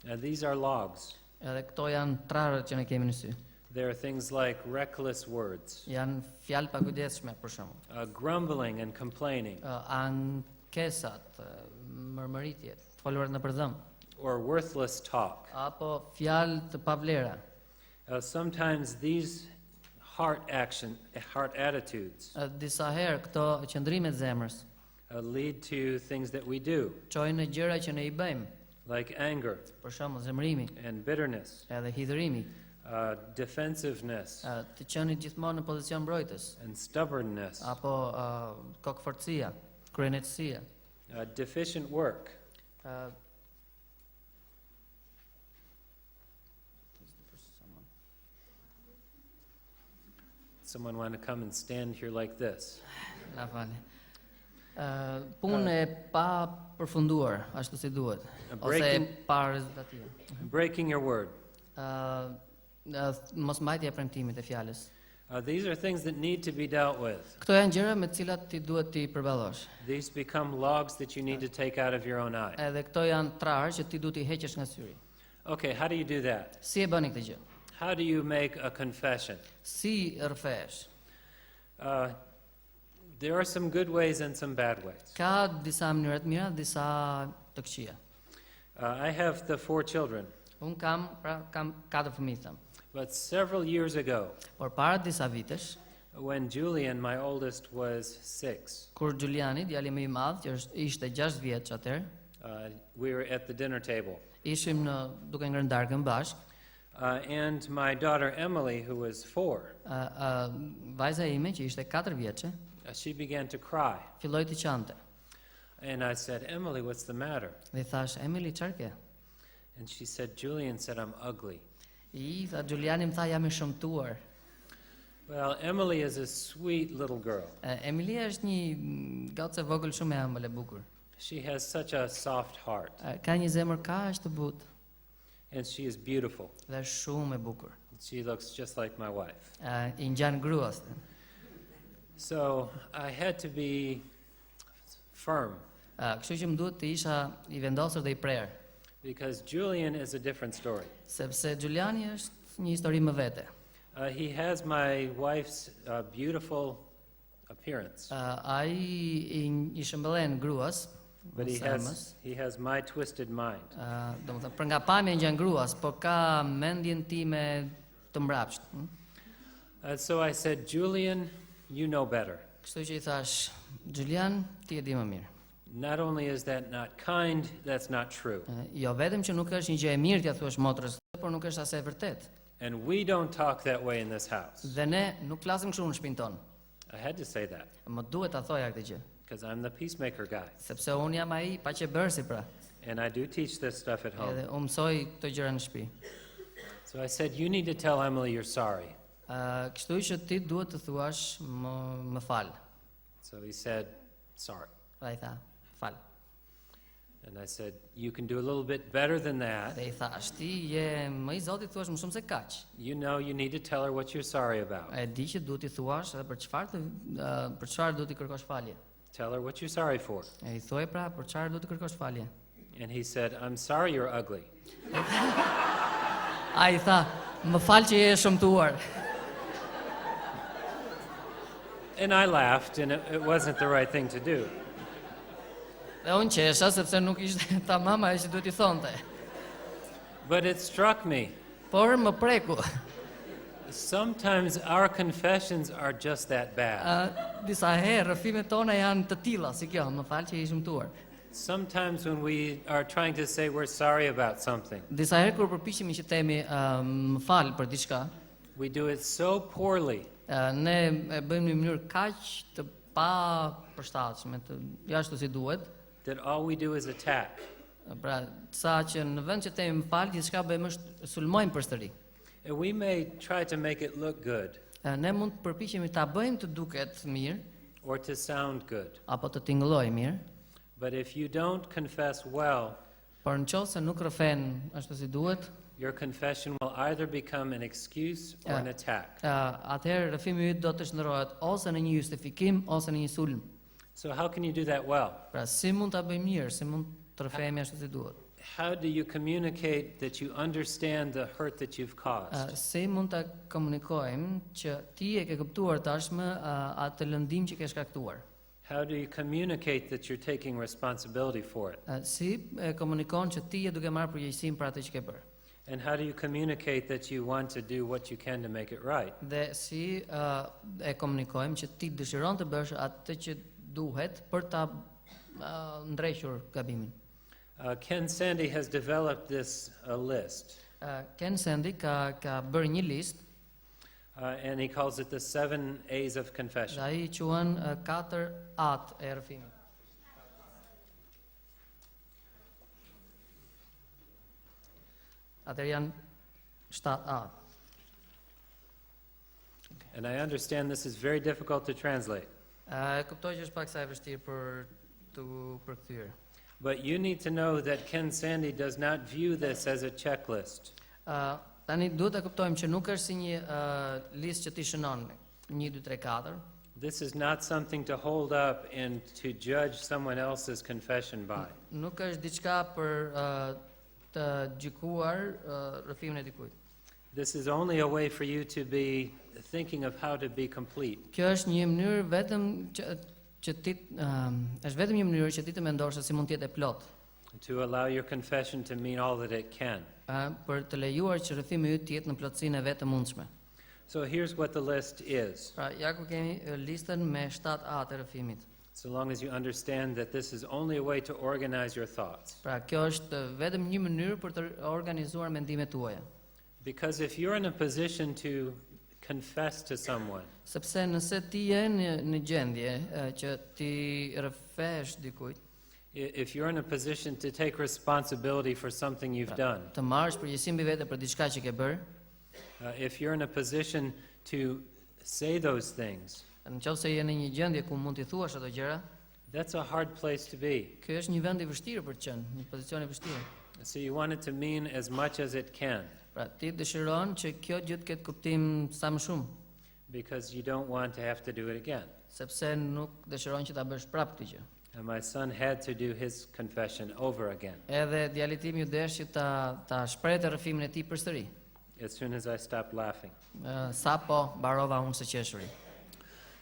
Speaker 6: And these are logs.
Speaker 7: Edhe këto janë trarët që ne kemi në sy.
Speaker 6: There are things like reckless words,
Speaker 7: Janë fjalë pa kujdesshme për shembull.
Speaker 6: grumbling and complaining,
Speaker 7: Ankesat, mërmëritjet, folurat në përdhëm,
Speaker 6: or worthless talk.
Speaker 7: apo fjalë të pavlera.
Speaker 6: Sometimes these heart attitudes
Speaker 7: Disa herë këto qëndrimet zemrës
Speaker 6: lead to things that we do,
Speaker 7: çojnë në gjëra që ne i bëjmë,
Speaker 6: like anger
Speaker 7: për shembull zemrimi,
Speaker 6: and bitterness,
Speaker 7: edhe hidhërimi,
Speaker 6: defensiveness
Speaker 7: të qenit gjithmonë në pozicion mbrojtës,
Speaker 6: and stubbornness,
Speaker 7: apo kokëfortësia, kryenetësia.
Speaker 6: Deficient work,
Speaker 7: Uh,
Speaker 6: someone want to come and stand here like this.
Speaker 7: Na fali. Punë e pa përfunduar ashtu si duhet, ose e pa rezultative.
Speaker 6: Breaking your word.
Speaker 7: Mos mbajtja e premtimit e fjalës.
Speaker 6: These are things that need to be dealt with.
Speaker 7: Këto janë gjëra me të cilat ti duhet ti përballosh.
Speaker 6: These become logs that you need to take out of your own eye.
Speaker 7: Edhe këto janë trarë që ti duhet i heqësh nga syri.
Speaker 6: Okay, how do you do that?
Speaker 7: Si e bëni këtë gjë?
Speaker 6: How do you make a confession?
Speaker 7: Si rrëfesh?
Speaker 6: There are some good ways and some bad ways.
Speaker 7: Ka disa mënyra të mira, disa të këqija.
Speaker 6: I have the 4 children,
Speaker 7: Unë kam 4 fëmijë tham.
Speaker 6: but several years ago,
Speaker 7: Por para disa vitesh,
Speaker 6: when Julian, my oldest, was 6,
Speaker 7: kur Giuliani, djali më i madh, që ishte 6 vjeç atëherë,
Speaker 6: we were at the dinner table.
Speaker 7: ishim duke ngrënë darkën bashk.
Speaker 6: And my daughter Emily, who was 4,
Speaker 7: Vajza ime që ishte 4 vjeçe,
Speaker 6: she began to cry.
Speaker 7: filloi të qante.
Speaker 6: And I said, Emily, what's the matter?
Speaker 7: Dhe I thash, Emily, çfarë ke?
Speaker 6: And she said, Julian said I'm ugly.
Speaker 7: I tha, Giuliani më tha jam I shëmtuar.
Speaker 6: Well, Emily is a sweet little girl.
Speaker 7: Emilia është një gocë e vogël shumë e ëmbël e bukur.
Speaker 6: She has such a soft heart,
Speaker 7: Ka një zemër kaq të butë
Speaker 6: and she is beautiful.
Speaker 7: dhe shumë e bukur.
Speaker 6: She looks just like my wife.
Speaker 7: I ngjan gruas.
Speaker 6: So I had to be firm,
Speaker 7: Kështu që më duhet të isha I vendosur dhe I prerë,
Speaker 6: because Julian is a different story.
Speaker 7: sepse Giuliani është një histori më vete.
Speaker 6: He has my wife's beautiful appearance,
Speaker 7: Ai I shëmbëllen gruas,
Speaker 6: but
Speaker 7: Samës.
Speaker 6: he has my twisted mind.
Speaker 7: Domethënë për nga pamja ngjan gruas, por ka mendjen time të mbrapsht.
Speaker 6: So I said, Julian, you know better.
Speaker 7: Kështu që I thash, Giulian, ti e di më mirë.
Speaker 6: Not only is that not kind, that's not true.
Speaker 7: Jo vetëm që nuk është një gjë e mirë t'ja thuash motrës, por nuk është as e vërtet.
Speaker 6: And we don't talk that way in this house.
Speaker 7: Dhe ne nuk flasim kështu në shtëpinë tonë.
Speaker 6: I had to say that,
Speaker 7: Më duhet ta thoja këtë gjë,
Speaker 6: because I'm the peacemaker guy.
Speaker 7: sepse unë jam ai Paqebersi pra,
Speaker 6: And I do teach this stuff at home.
Speaker 7: edhe unë mësoj këto gjëra në shtëpi.
Speaker 6: So I said, you need to tell Emily you're sorry.
Speaker 7: Kështu që ti duhet të thuash më fal.
Speaker 6: So he said, sorry.
Speaker 7: Pra I tha, fal.
Speaker 6: And I said, you can do a little bit better than that.
Speaker 7: Dhe I thash, ti je më I Zotit, thuash më shumë se kaq.
Speaker 6: You know you need to tell her what you're sorry about.
Speaker 7: E di që duhet I thuash edhe për çfarë duhet I kërkosh falje.
Speaker 6: Tell her what you're sorry for.
Speaker 7: E I thuaj pra për çfarë duhet I kërkosh falje.
Speaker 6: And he said, I'm sorry you're ugly.
Speaker 7: Ai tha, më fal që je shëmtuar.
Speaker 6: And I laughed, and it wasn't the right thing to do.
Speaker 7: Dhe unë qesha sepse nuk ishte tamam ajo që duhet I thonte.
Speaker 6: But it struck me.
Speaker 7: Por më preku.
Speaker 6: Sometimes our confessions are just that bad.
Speaker 7: Disa herë rrëfimet tona janë të tilla si kjo, më fal që je shëmtuar.
Speaker 6: Sometimes when we are trying to say we're sorry about something,
Speaker 7: Disa herë kur përpiqemi që themi më fal për diçka,
Speaker 6: we do it so poorly
Speaker 7: ne e bëjmë në mënyrë kaq të pa përshtatshme, të jashtu si duhet.
Speaker 6: that all we do is attack.
Speaker 7: Pra, sa që në vend që themi më fal, diçka bëjmë është sulmojmë përsëri.
Speaker 6: And we may try to make it look good
Speaker 7: Ne mund të përpiqemi ta bëjmë të duket mirë
Speaker 6: or to sound good.
Speaker 7: apo të tingëllojë mirë,
Speaker 6: But if you don't confess well,
Speaker 7: por nëse nuk rrëfen ashtu si duhet,
Speaker 6: your confession will either become an excuse or an attack.
Speaker 7: atëherë rrëfimi yt do të shndrohet ose në një justifikim ose në një sulm.
Speaker 6: So how can you do that well?
Speaker 7: Pra si mund ta bëjmë mirë, si mund të rrëfehemi ashtu si duhet?
Speaker 6: How do you communicate that you understand the hurt that you've caused?
Speaker 7: Si mund ta komunikojmë që ti e ke kuptuar tashmë atë lëndim që ke shkaktuar?
Speaker 6: How do you communicate that you're taking responsibility for it?
Speaker 7: Si e komunikon që ti je duke marrë përgjegjësinë për atë që ke bërë?
Speaker 6: And how do you communicate that you want to do what you can to make it right?
Speaker 7: Dhe si e komunikojmë që ti dëshiron të bësh atë që duhet për ta ndrequr gabimin.
Speaker 6: Ken Sande has developed this list,
Speaker 7: Ken Sande ka bërë një listë
Speaker 6: and he calls it the 7 A's of
Speaker 7: dhe
Speaker 6: confession.
Speaker 7: ai quhen 4 atë e rrëfimit. Atër janë 7 atë.
Speaker 6: And I understand this is very difficult to translate,
Speaker 7: Kuptoj që është pak sa e vështirë për përkthyer.
Speaker 6: but you need to know that Ken Sande does not view this as a checklist.
Speaker 7: Tani duhet të kuptojmë që nuk është si një listë që ti shënon 1, 2, 3, 4.
Speaker 6: This is not something to hold up and to judge someone else's confession by.
Speaker 7: Nuk është diçka për të gjykuar rrëfimin e dikujt.
Speaker 6: This is only a way for you to be thinking of how to be complete.
Speaker 7: Kjo është një mënyrë vetëm që ti është vetëm një mënyrë që ti të mendosh se si mund të jetë e plot.
Speaker 6: To allow your confession to mean all that it can.
Speaker 7: Për të lejuar që rrëfimi yt të jetë në plotësinë e vetë të mundshme.
Speaker 6: So here's what the list is.
Speaker 7: Pra, ja ku kemi listën me 7 atë e rrëfimit.
Speaker 6: So long as you understand that this is only a way to organize your thoughts.
Speaker 7: Pra, kjo është vetëm një mënyrë për të organizuar mendimet tuaja.
Speaker 6: Because if you're in a position to confess to someone,
Speaker 7: Sepse nëse ti je në gjendje që ti rrëfesh dikujt,
Speaker 6: if you're in a position to take responsibility for something you've done,
Speaker 7: të marrësh përgjegjësi mbi vete për diçka që ke bërë,
Speaker 6: if you're in a position to say those things,
Speaker 7: nëse je në një gjendje ku mund t'i thuash ato gjëra,
Speaker 6: that's a hard place to be.
Speaker 7: ky është një vend i vështirë për të qenë, një pozicion i vështirë.
Speaker 6: So you want it to mean as much as it can,
Speaker 7: Pra, ti dëshiron që kjo gjë të ketë kuptim sa më shumë,
Speaker 6: because you don't want to have to do it again.
Speaker 7: sepse nuk dëshiron që ta bësh prapë këtë gjë.
Speaker 6: And my son had to do his confession over again
Speaker 7: Edhe djalit tim ju desh që ta shprehte rrëfimin e tij përsëri.
Speaker 6: as soon as I stopped laughing.
Speaker 7: Sapo mbarova unë së qeshuri.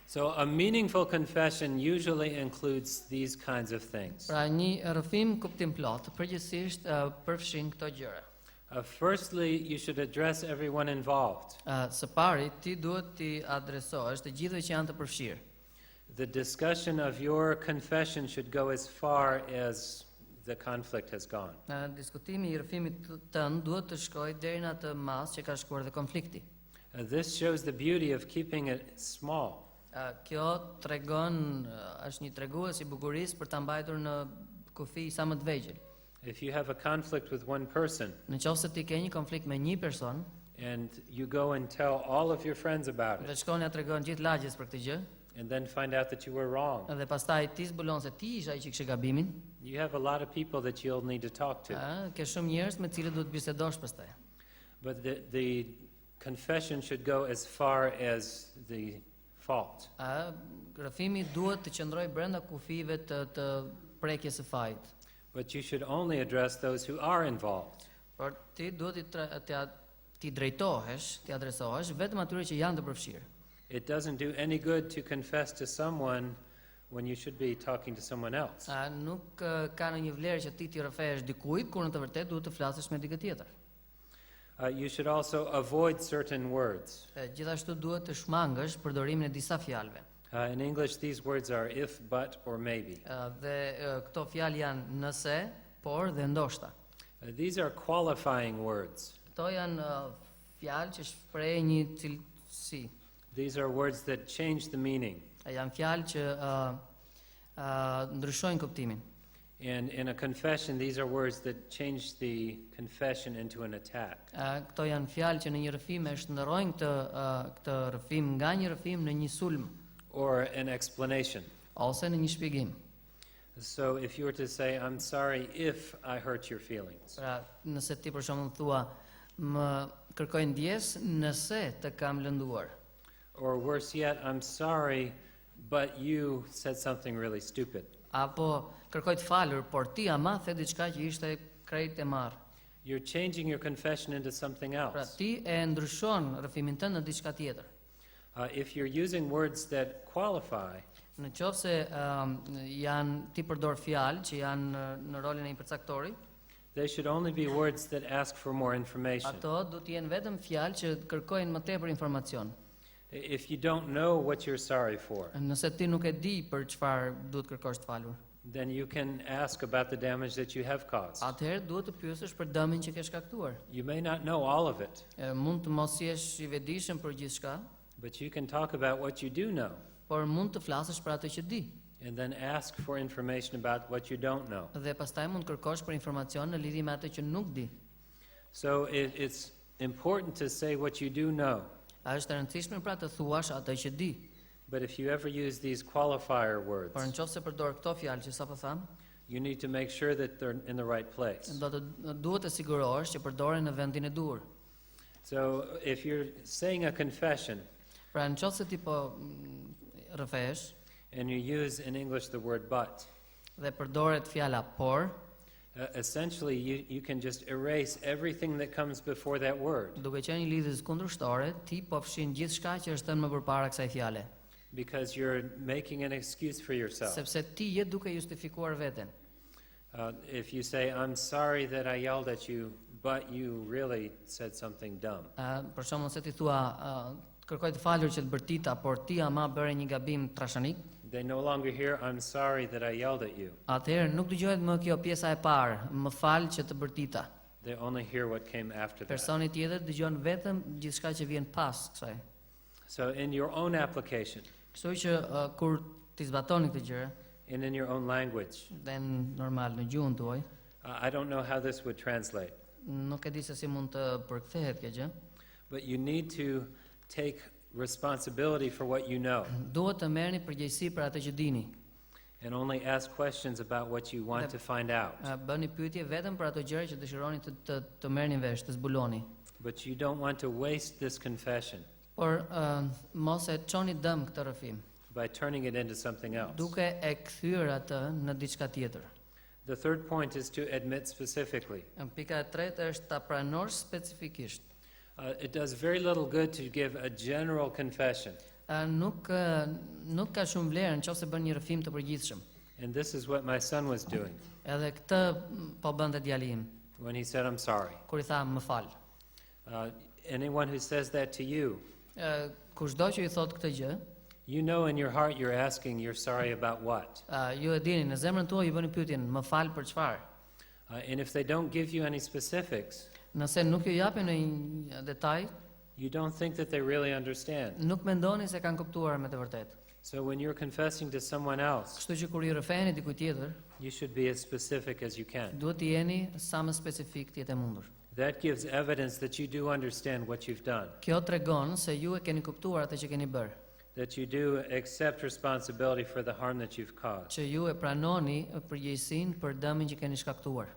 Speaker 6: So a meaningful confession usually includes these kinds of things.
Speaker 7: Pra, një rrëfim kuptim plot, përgjithsisht përfshin këto gjëra.
Speaker 6: Firstly, you should address everyone involved.
Speaker 7: Së pari, ti duhet t'i adresohesh të gjithëve që janë të përfshirë.
Speaker 6: The discussion of your confession should go as far as the conflict has gone.
Speaker 7: Diskutimi I rrëfimit tënd duhet të shkojë deri në atë masë që ka shkuar dhe konflikti.
Speaker 6: This shows the beauty of keeping it small.
Speaker 7: Kjo tregon, është një tregues I bukurisë për ta mbajtur në kufi sa më të vegjël.
Speaker 6: If you have a conflict with one person
Speaker 7: Nëse ti ke një konflikt me një person,
Speaker 6: and you go and tell all of your friends about
Speaker 7: dhe
Speaker 6: it,
Speaker 7: shkon ja tregon gjithë lagjes për këtë gjë,
Speaker 6: and then find out that you were wrong,
Speaker 7: dhe pastaj ti zbulon se ti isha ai që kishte gabimin,
Speaker 6: you have a lot of people that you'll need to talk to.
Speaker 7: ke shumë njerëz me të cilët duhet bisedosh pastaj.
Speaker 6: But the confession should go as far as the fault.
Speaker 7: Rrëfimi duhet të qëndrojë brenda kufive të prekjes së fajit.
Speaker 6: But you should only address those who are involved.
Speaker 7: Por ti duhet ti drejtohesh, ti adresohesh vetëm atyre që janë të përfshirë.
Speaker 6: It doesn't do any good to confess to someone when you should be talking to someone else.
Speaker 7: Nuk ka ndonjë vlerë që ti rrëfesh dikujt kur në të vërtetë duhet të flasësh me dikë tjetër.
Speaker 6: You should also avoid certain words.
Speaker 7: Gjithashtu duhet të shmangësh përdorimin e disa fjalëve.
Speaker 6: In English, these words are if, but, or maybe.
Speaker 7: Dhe këto fjalë janë nëse, por dhe ndoshta.
Speaker 6: These are qualifying words.
Speaker 7: Këto janë fjalë që shpreh një cilësi.
Speaker 6: These are words that change the meaning.
Speaker 7: Janë fjalë që ndryshojnë kuptimin.
Speaker 6: And in a confession, these are words that change the confession into an attack.
Speaker 7: Këto janë fjalë që në një rrëfim e shndërrojnë këtë rrëfim nga një rrëfim në një sulm
Speaker 6: Or an explanation.
Speaker 7: ose në një shpjegim.
Speaker 6: So if you were to say, I'm sorry if I hurt your feelings,
Speaker 7: Pra, nëse ti për shembull thua, më kërkoj ndjes nëse të kam lënduar.
Speaker 6: or worse yet, I'm sorry, but you said something really stupid.
Speaker 7: Apo kërkoj të falur, por ti ama the diçka që ishte krejt e marr.
Speaker 6: You're changing your confession into something
Speaker 7: Pra,
Speaker 6: else.
Speaker 7: ti e ndryshon rrëfimin tënd në diçka tjetër.
Speaker 6: If you're using words that qualify,
Speaker 7: Në qoftë se janë ti përdor fjalë që janë në rolin e një përcaktori,
Speaker 6: They should only be words that ask for more information.
Speaker 7: Ato do të jenë vetëm fjalë që kërkojnë më tepër informacion.
Speaker 6: If you don't know what you're sorry for,
Speaker 7: Nëse ti nuk e di për çfarë duhet kërkosh të falur,
Speaker 6: then you can ask about the damage that you have caused.
Speaker 7: atëherë duhet të pyesësh për dëmin që ke shkaktuar.
Speaker 6: You may not know all of it,
Speaker 7: Mund të mos jesh I vetëdijshëm për gjithçka,
Speaker 6: but you can talk about what you do know
Speaker 7: por mund të flasësh për atë që di.
Speaker 6: and then ask for information about what you don't know.
Speaker 7: Dhe pastaj mund kërkosh për informacion në lidhje me atë që nuk di.
Speaker 6: So it's important to say what you do know,
Speaker 7: Është e rëndësishme pra të thuash atë që di.
Speaker 6: but if you ever use these qualifier words,
Speaker 7: Por nëse përdor këto fjalë që sapo tham,
Speaker 6: you need to make sure that they're in the right place.
Speaker 7: duhet të sigurohesh që përdoren në vendin e duhur.
Speaker 6: So if you're saying a confession
Speaker 7: Pra nëse ti po rrëfesh
Speaker 6: and you use in English the word but,
Speaker 7: dhe përdoret fjala por,
Speaker 6: essentially you can just erase everything that comes before that word,
Speaker 7: duke qenë një lidhje kundërshtore, ti po fshin gjithçka që është thënë më përpara kësaj fjale,
Speaker 6: because you're making an excuse for yourself.
Speaker 7: sepse ti je duke justifikuar veten.
Speaker 6: If you say, I'm sorry that I yelled at you, but you really said something dumb.
Speaker 7: Për shembull, se ti thua kërkoj të falur që të bërtita, por ti ama bëre një gabim trashanik,
Speaker 6: They no longer hear, I'm sorry that I yelled at you.
Speaker 7: atëherë nuk dëgjohet më kjo pjesa e parë, më fal që të bërtita.
Speaker 6: They only hear what came after that.
Speaker 7: Personi tjetër dëgjon vetëm gjithçka që vjen pas kësaj.
Speaker 6: So in your own application
Speaker 7: Kështu që kur ti zbatoni këtë gjë,
Speaker 6: and in your own language,
Speaker 7: dhe normal në gjuhën tuaj,
Speaker 6: I don't know how this would translate,
Speaker 7: nuk e di se si mund të përkthehet kjo gjë.
Speaker 6: but you need to take responsibility for what you know
Speaker 7: Duhet të merrni përgjegjësi për atë që dini.
Speaker 6: and only ask questions about what you want to find out.
Speaker 7: Bëni pyetje vetëm për ato gjëra që dëshironi të merrni vesh, të zbuloni.
Speaker 6: But you don't want to waste this confession
Speaker 7: Por mos e çoni dëm këtë rrëfim,
Speaker 6: by turning it into something else.
Speaker 7: duke e kthyer atë në diçka tjetër.
Speaker 6: The third point is to admit specifically.
Speaker 7: Pika e tretë është ta pranosh specifikisht.
Speaker 6: It does very little good to give a general confession.
Speaker 7: Nuk ka shumë vlerë nëse bën një rrëfim të përgjithshëm.
Speaker 6: And this is what my son was doing
Speaker 7: Edhe këtë po bënte djali im,
Speaker 6: when he said, I'm sorry.
Speaker 7: kur I tha më fal.
Speaker 6: Anyone who says that to you,
Speaker 7: Kushdo që I thot këtë gjë,
Speaker 6: you know in your heart you're asking, you're sorry about what?
Speaker 7: ju e dini, në zemrën tuaj ju bëni pyetjen, më fal për çfarë?
Speaker 6: And if they don't give you any specifics,
Speaker 7: Nëse nuk ju japin një detaj,
Speaker 6: you don't think that they really understand.
Speaker 7: nuk mendoni se kanë kuptuar me të vërtetë.
Speaker 6: So when you're confessing to someone else,
Speaker 7: Kështu që kur I rrëfeni dikujt tjetër,
Speaker 6: you should be as specific as you can.
Speaker 7: duhet të jeni sa më specifik të jetë mundur.
Speaker 6: That gives evidence that you do understand what you've done,
Speaker 7: Kjo tregon se ju e keni kuptuar atë që keni bërë,
Speaker 6: that you do accept responsibility for the harm that you've caused.
Speaker 7: që ju e pranoni përgjegjësinë për dëmin që keni shkaktuar.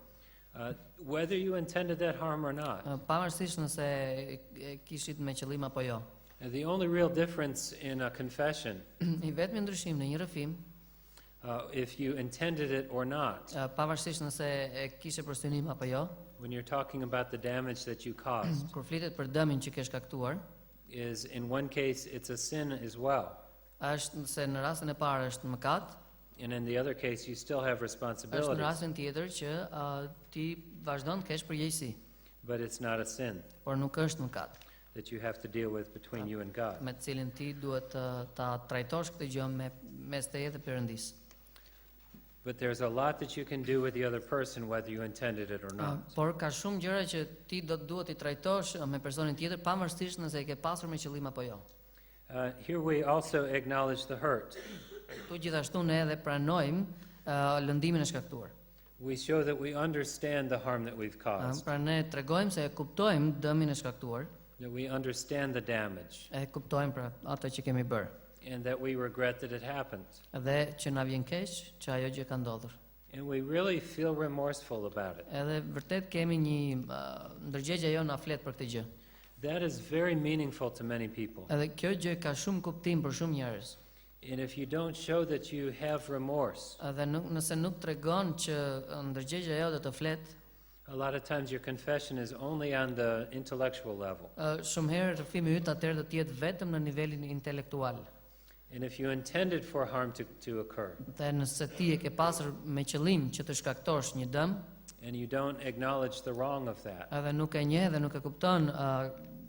Speaker 6: Whether you intended that harm or not.
Speaker 7: Pavarësisht nëse e kishit me qëllim apo jo.
Speaker 6: The only real difference in a confession,
Speaker 7: I vetmi ndryshim në një rrëfim,
Speaker 6: if you intended it or not,
Speaker 7: pavarësisht nëse e kishe për synim apo jo,
Speaker 6: when you're talking about the damage that you caused,
Speaker 7: kur flitet për dëmin që ke shkaktuar,
Speaker 6: is in one case it's a sin as well,
Speaker 7: është se në rastin e parë është mëkat,
Speaker 6: and in the other case you still have
Speaker 7: është në
Speaker 6: responsibilities,
Speaker 7: rastin tjetër që ti vazhdon të kesh përgjegjësi,
Speaker 6: but it's not a sin
Speaker 7: por nuk është mëkat,
Speaker 6: that you have to deal with between you and God.
Speaker 7: me të cilin ti duhet ta trajtosh këtë gjë mes teje dhe Perëndis.
Speaker 6: But there's a lot that you can do with the other person whether you intended it or not.
Speaker 7: Por ka shumë gjëra që ti duhet I trajtosh me personin tjetër pavarësisht nëse e ke pasur me qëllim apo jo.
Speaker 6: Here we also acknowledge the hurt.
Speaker 7: Tu gjithashtu ne edhe pranojmë lëndimin e shkaktuar.
Speaker 6: We show that we understand the harm that we've caused,
Speaker 7: Pra ne tregojmë se e kuptojmë dëmin e shkaktuar,
Speaker 6: that we understand the damage,
Speaker 7: e kuptojmë pra atë që kemi bërë,
Speaker 6: and that we regret that it happened.
Speaker 7: dhe që na vjen keq që ajo gjë ka ndodhur.
Speaker 6: And we really feel remorseful about it.
Speaker 7: Edhe vërtet kemi një ndërgjegje ajo na flet për këtë gjë.
Speaker 6: That is very meaningful to many people.
Speaker 7: Edhe kjo gjë ka shumë kuptim për shumë njerëz.
Speaker 6: And if you don't show that you have remorse,
Speaker 7: Edhe nëse nuk tregon që ndërgjegja jote të flet,
Speaker 6: a lot of times your confession is only on the intellectual level.
Speaker 7: Shumë herë rrëfimi yt atëherë do të jetë vetëm në nivelin intelektual.
Speaker 6: And if you intended for harm to occur,
Speaker 7: Dhe nëse ti e ke pasur me qëllim që të shkaktosh një dëm,
Speaker 6: and you don't acknowledge the wrong of that,
Speaker 7: edhe nuk e njeh dhe nuk e kupton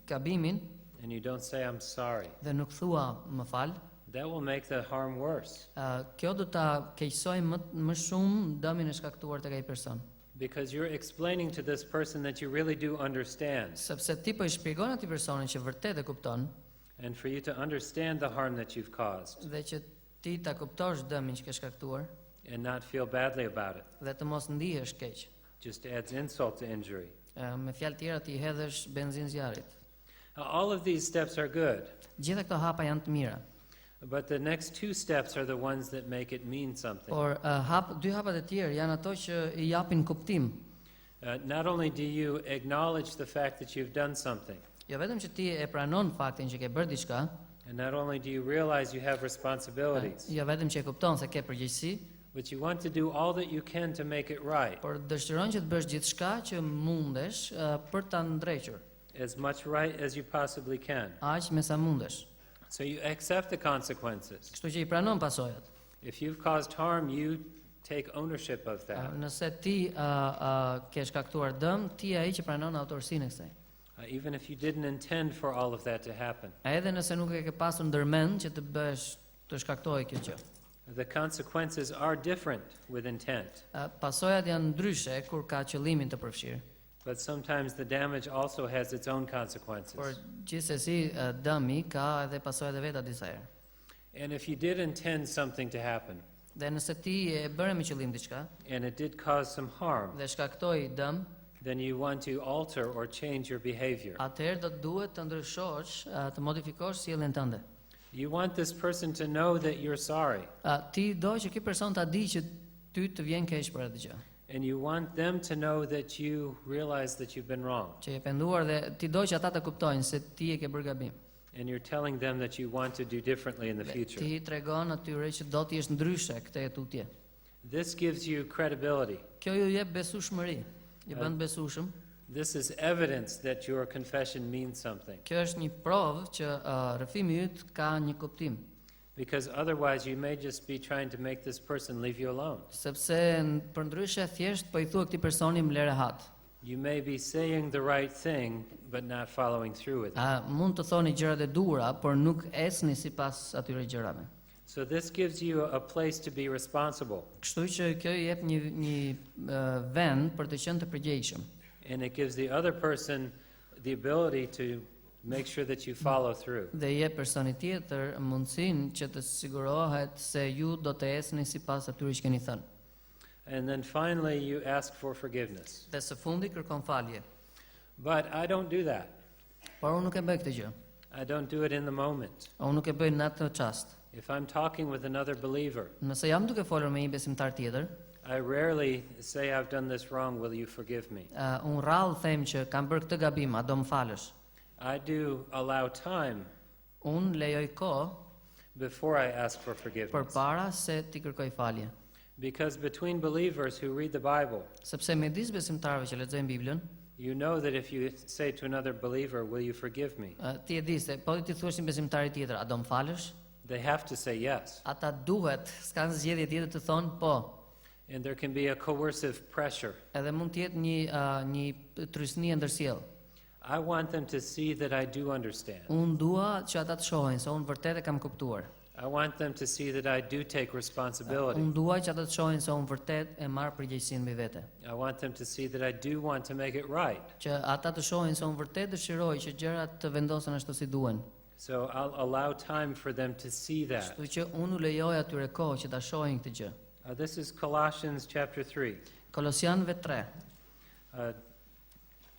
Speaker 7: gabimin
Speaker 6: and you don't say, I'm sorry,
Speaker 7: dhe nuk thua më fal,
Speaker 6: that will make the harm worse.
Speaker 7: kjo do ta keqsoj më shumë dëmin e shkaktuar tek ai person.
Speaker 6: Because you're explaining to this person that you really do understand.
Speaker 7: Sepse ti po I shpjegon atij personit që vërtet e kupton
Speaker 6: And for you to understand the harm that you've caused
Speaker 7: dhe që ti ta kuptosh dëmin që ke shkaktuar
Speaker 6: and not feel badly about it
Speaker 7: dhe të mos ndihesh keq.
Speaker 6: just adds insult to injury.
Speaker 7: Me fjalë tjera ti hedhësh benzinë zjarrit.
Speaker 6: All of these steps are good,
Speaker 7: Gjitha këto hapa janë të mira,
Speaker 6: but the next two steps are the ones that make it mean something.
Speaker 7: por dy hapat e tjerë janë ato që I japin kuptim.
Speaker 6: Not only do you acknowledge the fact that you've done something,
Speaker 7: Jo vetëm që ti e pranon faktin që ke bërë diçka,
Speaker 6: and not only do you realize you have responsibilities,
Speaker 7: jo vetëm që e kupton se ke përgjegjësi,
Speaker 6: but you want to do all that you can to make it right,
Speaker 7: por dëshiron që të bësh gjithçka që mundesh për ta ndrequr,
Speaker 6: as much right as you possibly can.
Speaker 7: aq me sa mundesh.
Speaker 6: So you accept the consequences.
Speaker 7: Kështu që I pranon pasojat.
Speaker 6: If you've caused harm, you take ownership of that.
Speaker 7: Nëse ti ke shkaktuar dëm, ti je ai që pranon autorsinë e kësaj.
Speaker 6: Even if you didn't intend for all of that to happen.
Speaker 7: Edhe nëse nuk e ke pasur ndërmend që të shkaktojë kjo gjë.
Speaker 6: The consequences are different with intent,
Speaker 7: Pasojat janë ndryshe kur ka qëllimin të përfshirë.
Speaker 6: but sometimes the damage also has its own consequences.
Speaker 7: Por gjithsesi dëmi ka edhe pasojat e veta disa herë.
Speaker 6: And if you did intend something to happen,
Speaker 7: Dhe nëse ti e bëre me qëllim diçka
Speaker 6: and it did cause some harm,
Speaker 7: dhe shkaktoi dëm,
Speaker 6: then you want to alter or change your behavior.
Speaker 7: atëherë do të duhet të ndryshosh, të modifikosh sjelljen tënde.
Speaker 6: You want this person to know that you're sorry,
Speaker 7: Ti do që ky person ta di që ty të vjen keq për atë gjë.
Speaker 6: and you want them to know that you realize that you've been wrong,
Speaker 7: Që je penduar dhe ti do që ata të kuptojnë se ti e ke bërë gabim.
Speaker 6: and you're telling them that you want to do differently in the
Speaker 7: Dhe
Speaker 6: future.
Speaker 7: ti tregon atyre që do të jesh ndryshe këtë tutje.
Speaker 6: This gives you credibility.
Speaker 7: Kjo ju jep besueshmëri. I bën besueshëm.
Speaker 6: This is evidence that your confession means something,
Speaker 7: Kjo është një provë që rrëfimi yt ka një kuptim.
Speaker 6: because otherwise you may just be trying to make this person leave you alone.
Speaker 7: Sepse përndryshe thjesht po I thua këtij personi më lere hat.
Speaker 6: You may be saying the right thing, but not following through with it.
Speaker 7: Mund të thoni gjërat e duhura, por nuk esni sipas atyre gjërave.
Speaker 6: So this gives you a place to be responsible,
Speaker 7: Kështu që kjo I jep një vend për të qenë të përgjegjshëm.
Speaker 6: and it gives the other person the ability to make sure that you follow through.
Speaker 7: Dhe I jep personit tjetër mundësinë që të sigurohet se ju do të esni sipas atyre që keni thënë.
Speaker 6: And then finally you ask for forgiveness.
Speaker 7: Dhe së fundi kërkon falje.
Speaker 6: But I don't do that.
Speaker 7: Por unë nuk e bëj këtë gjë.
Speaker 6: I don't do it in the moment.
Speaker 7: Unë nuk e bëj në atë çast.
Speaker 6: If I'm talking with another believer,
Speaker 7: Nëse jam duke folur me një besimtar tjetër,
Speaker 6: I rarely say I've done this wrong, will you forgive me?
Speaker 7: unë rrallë them që kam bërë këtë gabim, a do më falësh?
Speaker 6: I do allow time
Speaker 7: Unë lejoj kohë
Speaker 6: before I ask for forgiveness.
Speaker 7: përpara se ti kërkoj falje.
Speaker 6: Because between believers who read the Bible,
Speaker 7: Sepse midis besimtarëve që lexojnë Biblën,
Speaker 6: you know that if you say to another believer, will you forgive me?
Speaker 7: ti e di se po ti thuash një besimtari tjetër, a do më falësh?
Speaker 6: They have to say yes.
Speaker 7: Ata duhet, s'kan zgjedhje tjetër të thonë po.
Speaker 6: And there can be a coercive pressure.
Speaker 7: Edhe mund të jetë një trysni e ndërsjell.
Speaker 6: I want them to see that I do understand.
Speaker 7: Unë dua që ata të shohin se unë vërtet e kam kuptuar.
Speaker 6: I want them to see that I do take responsibility.
Speaker 7: Unë dua që ata të shohin se unë vërtet e marr përgjegjësinë mbi vete.
Speaker 6: I want them to see that I do want to make it right.
Speaker 7: Që ata të shohin se unë vërtet dëshiroj që gjërat të vendosen ashtu si duhen.
Speaker 6: So I'll allow time for them to see that.
Speaker 7: Kështu që unë u lejoj atyre kohë që ta shohin këtë gjë.
Speaker 6: This is Colossians chapter 3.
Speaker 7: Kolosianëve 3.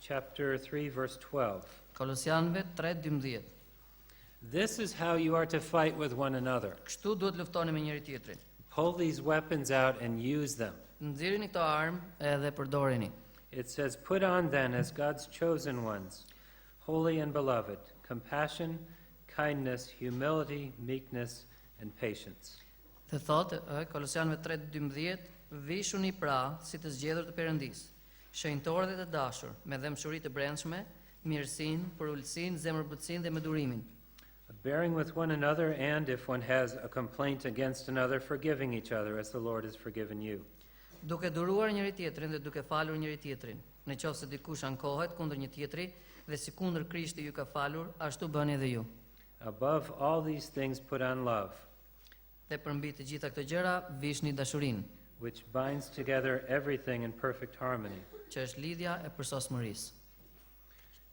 Speaker 6: Chapter 3, verse 12.
Speaker 7: Kolosianëve 3:12.
Speaker 6: This is how you are to fight with one another.
Speaker 7: Kështu duhet luftoni me njëri tjetrin.
Speaker 6: Pull these weapons out and use them.
Speaker 7: Nxjerrini këto armë edhe përdorini.
Speaker 6: It says, put on then as God's chosen ones, holy and beloved, compassion, kindness, humility, meekness, and patience.
Speaker 7: Dhe thotë, Kolosianëve 3:12, vishuni pra si të zgjedhur të Perëndis, shenjtorë dhe të dashur, me dëmshuri të brendshme, mirësinë, përulësinë, zemërbutësinë dhe me durimin.
Speaker 6: Bearing with one another, and if one has a complaint against another, forgiving each other as the Lord has forgiven you.
Speaker 7: duke duruar njëri tjetrin dhe duke falur njëri tjetrin. Në qoftë se dikush ankohet kundër një tjetri dhe si kundër Krishti ju ka falur, ashtu bëni edhe ju.
Speaker 6: Above all these things put on love,
Speaker 7: Dhe përmbi të gjitha këto gjëra vishni dashurinë,
Speaker 6: which binds together everything in perfect harmony.
Speaker 7: që është lidhja e përsosmërisë.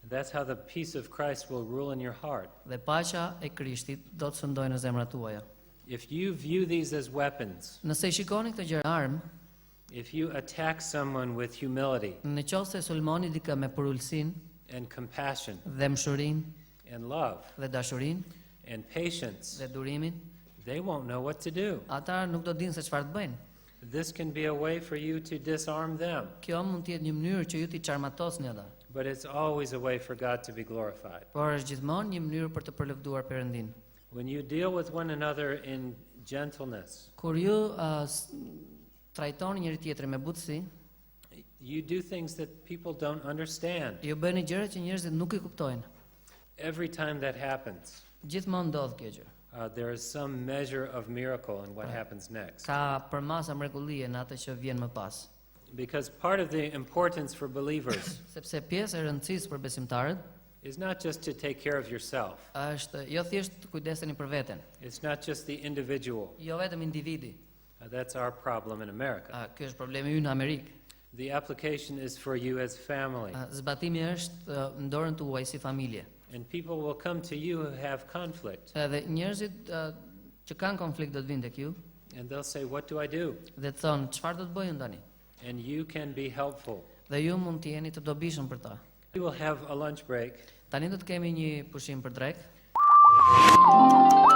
Speaker 6: And that's how the peace of Christ will rule in your heart.
Speaker 7: Dhe paqja e Krishtit do të sëndojë në zemrat tuaja.
Speaker 6: If you view these as weapons,
Speaker 7: Nëse i shikoni këtë gjë armë,
Speaker 6: if you attack someone with humility
Speaker 7: në qoftë se sulmoni dikë me përulësinë
Speaker 6: and compassion
Speaker 7: dhe mshurinë
Speaker 6: and love
Speaker 7: dhe dashurinë
Speaker 6: and patience,
Speaker 7: dhe durimin,
Speaker 6: they won't know what to do.
Speaker 7: ata nuk do dinë se çfarë të bëjnë.
Speaker 6: This can be a way for you to disarm them,
Speaker 7: Kjo mund të jetë një mënyrë që ju t'i çarmatosni ata,
Speaker 6: but it's always a way for God to be glorified.
Speaker 7: por është gjithmonë një mënyrë për të përlëvduar Perëndin.
Speaker 6: When you deal with one another in gentleness,
Speaker 7: Kur ju trajtoni njëri tjetrin me butësi,
Speaker 6: you do things that people don't understand.
Speaker 7: ju bëni gjëra që njerëzit nuk i kuptojnë.
Speaker 6: Every time that happens,
Speaker 7: Gjithmonë ndodh kjo gjë.
Speaker 6: there is some measure of miracle in what happens next.
Speaker 7: Ka përmasa mrekullie në atë që vjen më pas.
Speaker 6: Because part of the importance for believers
Speaker 7: Sepse pjesë e rëndësisë për besimtarët
Speaker 6: is not just to take care of yourself.
Speaker 7: është jo thjesht të kujdeseni për veten,
Speaker 6: It's not just the individual.
Speaker 7: jo vetëm individi.
Speaker 6: That's our problem in America.
Speaker 7: Ky është problemi ynë në Amerikë.
Speaker 6: The application is for you as family.
Speaker 7: Zbatimi është në dorën tuaj si familje.
Speaker 6: And people will come to you who have conflict.
Speaker 7: Edhe njerëzit që kanë konflikt do të vinë tek ju
Speaker 6: And they'll say, what do I do?
Speaker 7: dhe të thonë çfarë do të bëjë unë tani?
Speaker 6: And you can be helpful.
Speaker 7: Dhe ju mund të jeni të dobishëm për ta.
Speaker 6: We will have a lunch break.
Speaker 7: Tani do të kemi një pushim për drekë.